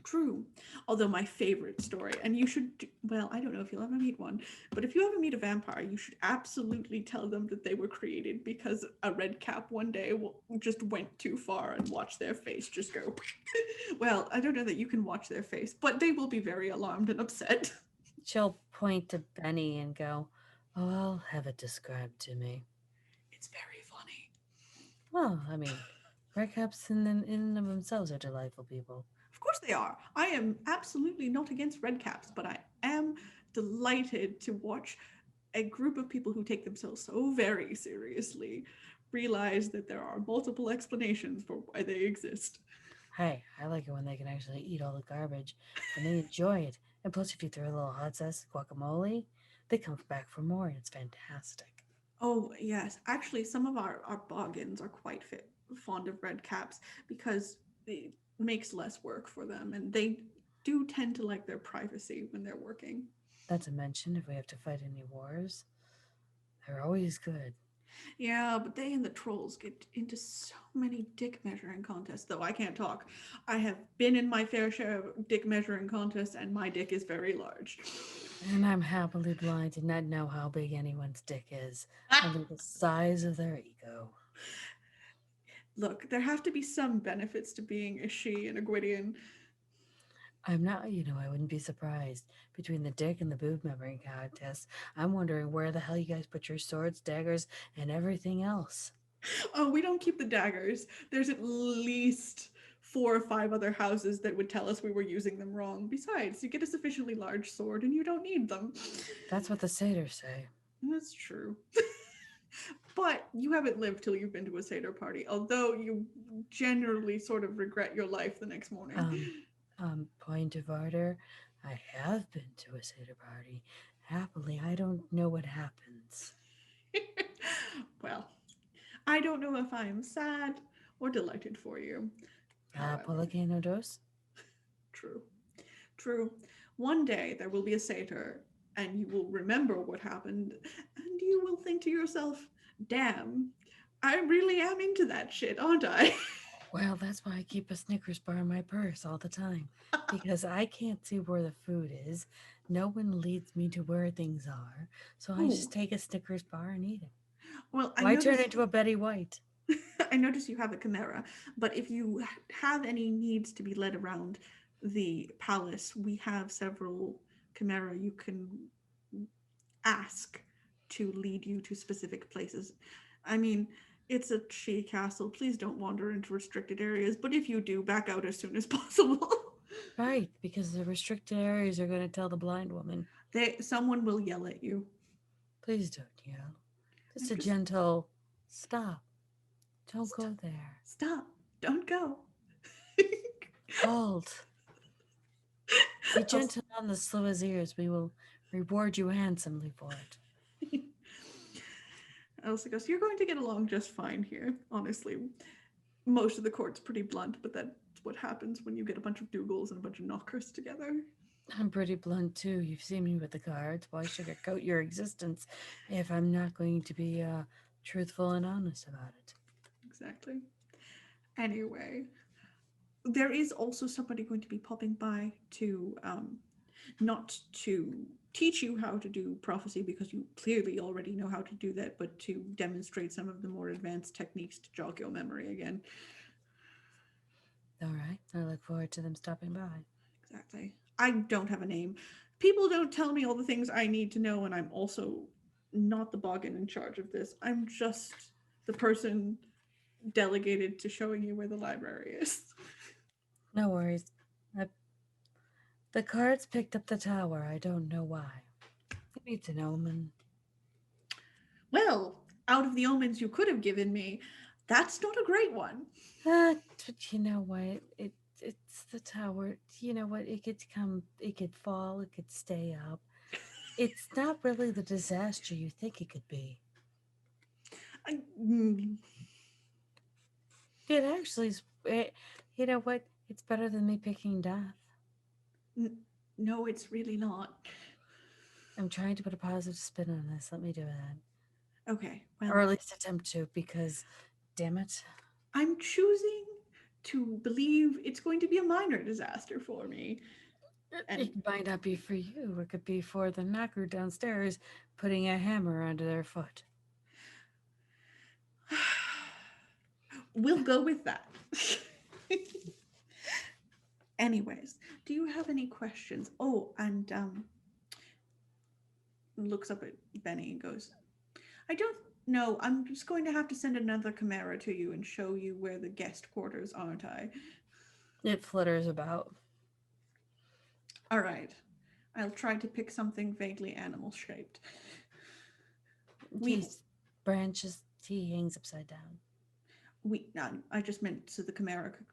True. Although my favorite story, and you should, well, I don't know if you'll ever meet one, but if you ever meet a vampire, you should absolutely tell them that they were created because a red cap one day just went too far and watched their face just go. Well, I don't know that you can watch their face, but they will be very alarmed and upset. She'll point to Benny and go, "Oh, I'll have it described to me." It's very funny. Well, I mean, red caps in and of themselves are delightful people. Of course they are. I am absolutely not against red caps, but I am delighted to watch a group of people who take themselves so very seriously realize that there are multiple explanations for why they exist. Hey, I like it when they can actually eat all the garbage and they enjoy it. And plus, if you throw a little hot sauce, guacamole, they come back for more, and it's fantastic. Oh, yes. Actually, some of our boggins are quite fond of red caps because it makes less work for them and they do tend to like their privacy when they're working. Not to mention, if we have to fight any wars, they're always good. Yeah, but they and the trolls get into so many dick measuring contests, though I can't talk. I have been in my fair share of dick measuring contests, and my dick is very large. And I'm happily blind to not know how big anyone's dick is, only the size of their ego. Look, there have to be some benefits to being a she and a Gwydion. I'm not, I wouldn't be surprised. Between the dick and the boob memory contest, I'm wondering where the hell you guys put your swords, daggers, and everything else. Oh, we don't keep the daggers. There's at least 4 or 5 other houses that would tell us we were using them wrong. Besides, you get a sufficiently large sword and you don't need them. That's what the satyrs say. That's true. But you haven't lived till you've been to a satyr party, although you generally sort of regret your life the next morning. Point of order, I have been to a satyr party. Happily, I don't know what happens. Well, I don't know if I am sad or delighted for you. Polygano dos? True. True. One day there will be a satyr, and you will remember what happened, and you will think to yourself, damn, I really am into that shit, aren't I? Well, that's why I keep a Snickers bar in my purse all the time, because I can't see where the food is. No one leads me to where things are, so I just take a Snickers bar and eat it. Well, Why turn into a Betty White? I notice you have a chimera, but if you have any needs to be led around the palace, we have several chimera you can ask to lead you to specific places. I mean, it's a she castle. Please don't wander into restricted areas, but if you do, back out as soon as possible. Right, because the restricted areas are going to tell the blind woman. Someone will yell at you. Please don't yell. Just a gentle stop. Don't go there. Stop. Don't go. Halt. Be gentle on the slowest ears. We will reward you handsomely for it. Elsa goes, you're going to get along just fine here, honestly. Most of the court's pretty blunt, but that's what happens when you get a bunch of Dougals and a bunch of knockers together. I'm pretty blunt too. You've seen me with the cards. Why sugarcoat your existence if I'm not going to be truthful and honest about it? Exactly. Anyway, there is also somebody going to be popping by to not to teach you how to do prophecy because you clearly already know how to do that, but to demonstrate some of the more advanced techniques to jog your memory again. All right. I look forward to them stopping by. Exactly. I don't have a name. People don't tell me all the things I need to know, and I'm also not the boggin in charge of this. I'm just the person delegated to showing you where the library is. No worries. The cards picked up the tower. I don't know why. Maybe it's an omen. Well, out of the omens you could have given me, that's not a great one. But you know what? It's the tower. You know what? It could come. It could fall. It could stay up. It's not really the disaster you think it could be. Mm, It actually is. You know what? It's better than me picking death. no, it's really not. I'm trying to put a positive spin on this. Let me do that. Okay, Or well, at least attempt to, because damn it. I'm choosing to believe it's going to be a minor disaster for me. And It might not be for you. It could be for the knocker downstairs putting a hammer under their foot. we'll go with that. Anyways, do you have any questions? Oh, and looks up at Benny and goes, I don't know. I'm just going to have to send another Chimera to you and show you where the guest quarters, aren't I? It flutters about. All right. I'll try to pick something vaguely animal shaped. He branches, he hangs upside down. I just meant so the Chimera could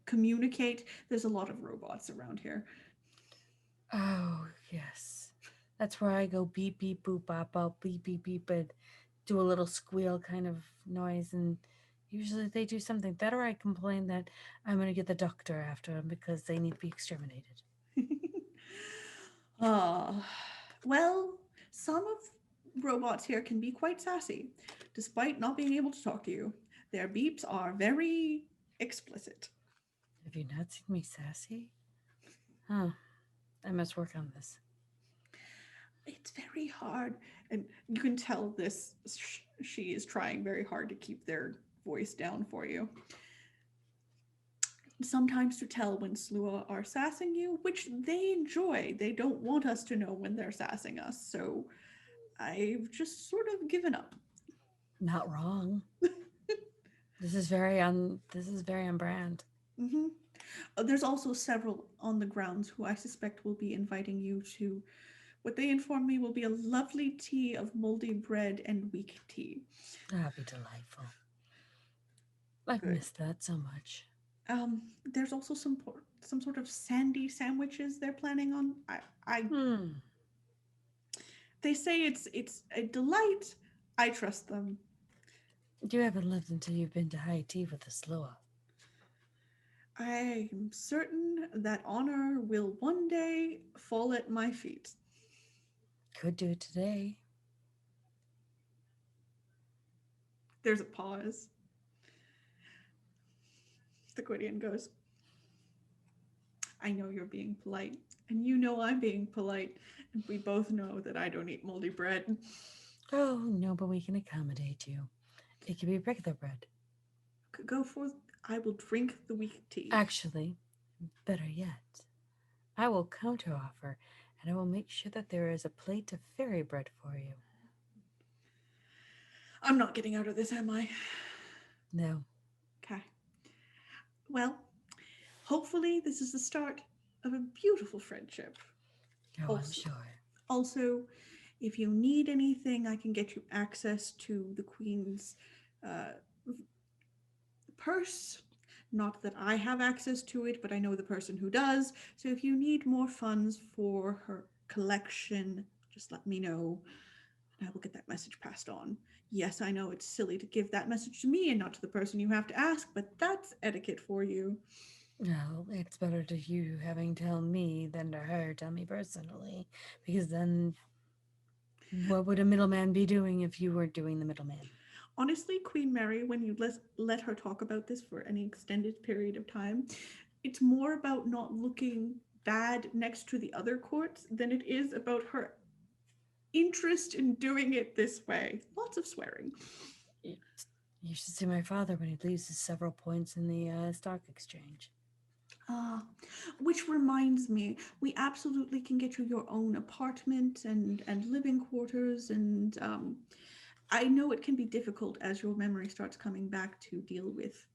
communicate. There's a lot of robots around here. Oh, yes. That's where I go beep, beep, boop, bop, bop, beep, beep, beep, and do a little squeal kind of noise. And usually they do something better. I complain that I'm going to get the doctor after them because they need to be exterminated. Well, some of robots here can be quite sassy, despite not being able to talk to you. Their beeps are very explicit. Have you not seen me sassy? Huh. I must work on this. It's very hard, and you can tell this. She is trying very hard to keep their voice down for you. Sometimes to tell when Slua are sassing you, which they enjoy. They don't want us to know when they're sassing us, so I've just sort of given up. Not wrong. This is very on brand. Mm-hmm. There's also several on the grounds who I suspect will be inviting you to what they inform me will be a lovely tea of moldy bread and weak tea. That'd be delightful. I've Good. missed that so much. There's also some sort of sandy sandwiches they're planning on. They say it's a delight. I trust them. You haven't lived until you've been to high tea with the Slua. I am certain that honor will one day fall at my feet. Could do it today. There's a pause. The Gwydion goes, I know you're being polite, and you know I'm being polite, and we both know that I don't eat moldy bread. Oh, no, but we can accommodate you. It could be regular bread. Could go for, I will drink the weak tea. Actually, better yet, I will counteroffer, and I will make sure that there is a plate of fairy bread for you. I'm not getting out of this, am I? No. Okay. Well, hopefully this is the start of a beautiful friendship. Oh, I'm sure. Also, if you need anything, I can get you access to the Queen's purse. Not that I have access to it, but I know the person who does. So if you need more funds for her collection, just let me know. And I will get that message passed on. Yes, I know it's silly to give that message to me and not to the person you have to ask, but that's etiquette for you. Well, it's better to you having tell me than to her tell me personally, because then what would a middleman be doing if you weren't doing the middleman? honestly, Queen Mary, when you let her talk about this for any extended period of time, it's more about not looking bad next to the other courts than it is about her interest in doing it this way. Lots of swearing. You should see my father when he loses several points in the stock exchange. Which reminds me, we absolutely can get you your own apartment and living quarters, and I know it can be difficult as your memory starts coming back to deal with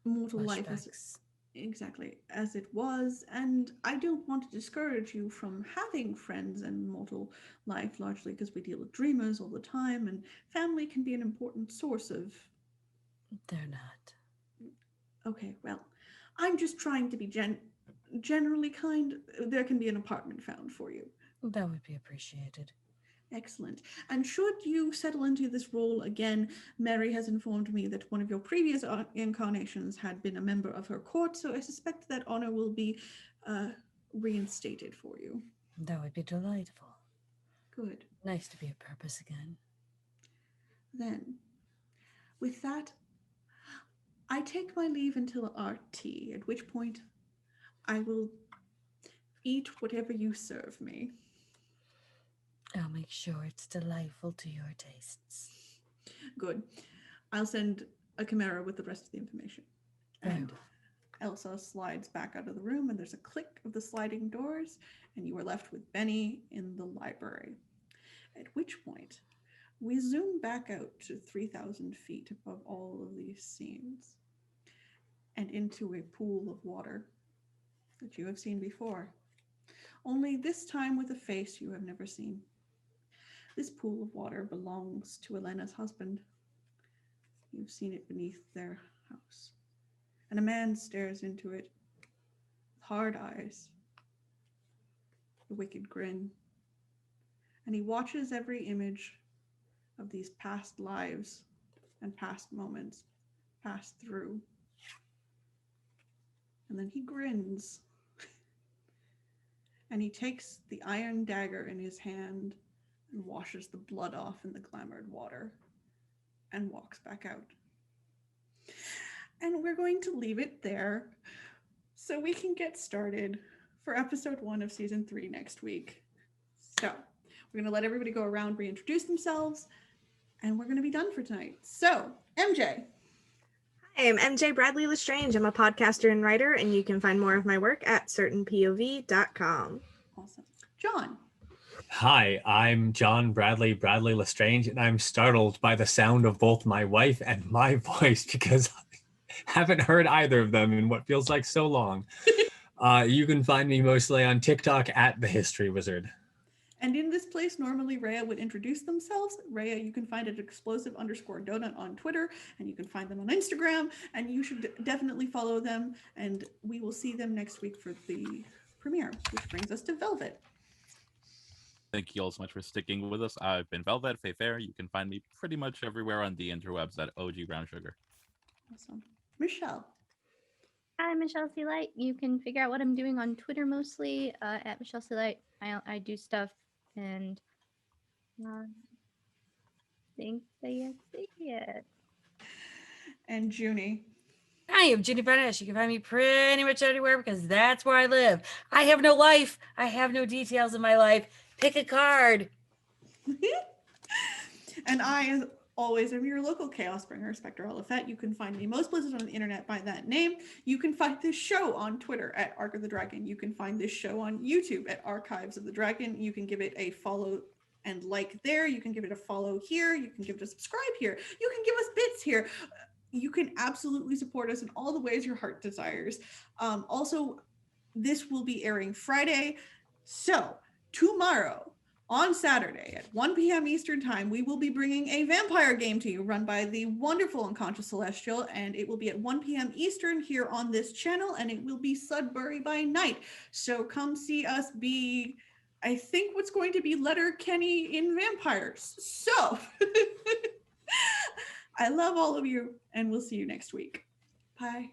mortal life as Flashbacks. exactly as it was, and I don't want to discourage you from having friends in mortal life, largely because we deal with dreamers all the time, and family can be an important source of. They're not. Okay, well, I'm just trying to be generally kind. There can be an apartment found for you. That would be appreciated. Excellent. And should you settle into this role again, Mary has informed me that one of your previous incarnations had been a member of her court, so I suspect that honor will be reinstated for you. That would be delightful. Good. Nice to be of purpose again. Then, with that, I take my leave until our tea, at which point I will eat whatever you serve me. I'll make sure it's delightful to your tastes. Good. I'll send a chimera with the rest of the information. And Elsa slides back out of the room, and there's a click of the sliding doors, and you are left with Benny in the library. At which point, we zoom back out to 3,000 feet above all of these scenes and into a pool of water that you have seen before, only this time with a face you have never seen. This pool of water belongs to Elena's husband. You've seen it beneath their house. And a man stares into it with hard eyes, a wicked grin. And he watches every image of these past lives and past moments pass through. And then he grins. And he takes the iron dagger in his hand and washes the blood off in the glamored water and walks back out. And we're going to leave it there so we can get started for episode 1 of season 3 next week. So we're going to let everybody go around, reintroduce themselves, and we're going to be done for tonight. So, MJ. Hi, I'm MJ Bradley Lestrange. I'm a podcaster and writer, and you can find more of my work at certainpov.com. Awesome. John. Hi, I'm John Bradley Lestrange, and I'm startled by the sound of both my wife and my voice because I haven't heard either of them in what feels like so long. You can find me mostly on TikTok at The History Wizard. And in this place, normally Rhea would introduce themselves. Rhea, you can find at explosive_donut on Twitter, and you can find them on Instagram, and you should definitely follow them, and we will see them next week for the premiere, which brings us to Velvet. Thank you all so much for sticking with us. I've been Velvet, Faye Fair. You can find me pretty much everywhere on the interwebs at OG Brown Sugar. Awesome. Michelle. I'm Michelle C. Light. You can figure out what I'm doing on Twitter mostly at Michelle C. Light. I do stuff and think that's it. And Junie. I am Ginny Barnesh. You can find me pretty much anywhere because that's where I live. I have no life. I have no details in my life. Pick a card. And I, as always, am your local chaos bringer, Spectre Olafette. You can find me most places on the internet by that name. You can find this show on Twitter at Arc of the Dragon. You can find this show on YouTube at Archives of the Dragon. You can give it a follow and like there. You can give it a follow here. You can give it a subscribe here. You can give us bits here. You can absolutely support us in all the ways your heart desires. Also, this will be airing Friday. So tomorrow, on Saturday at 1 p.m. Eastern Time, we will be bringing a vampire game to you run by the wonderful Unconscious Celestial, and it will be at 1 p.m. Eastern here on this channel, and it will be Sudbury by night. So come see us be, I think, what's going to be Letterkenny in vampires. So I love all of you, and we'll see you next week. Bye.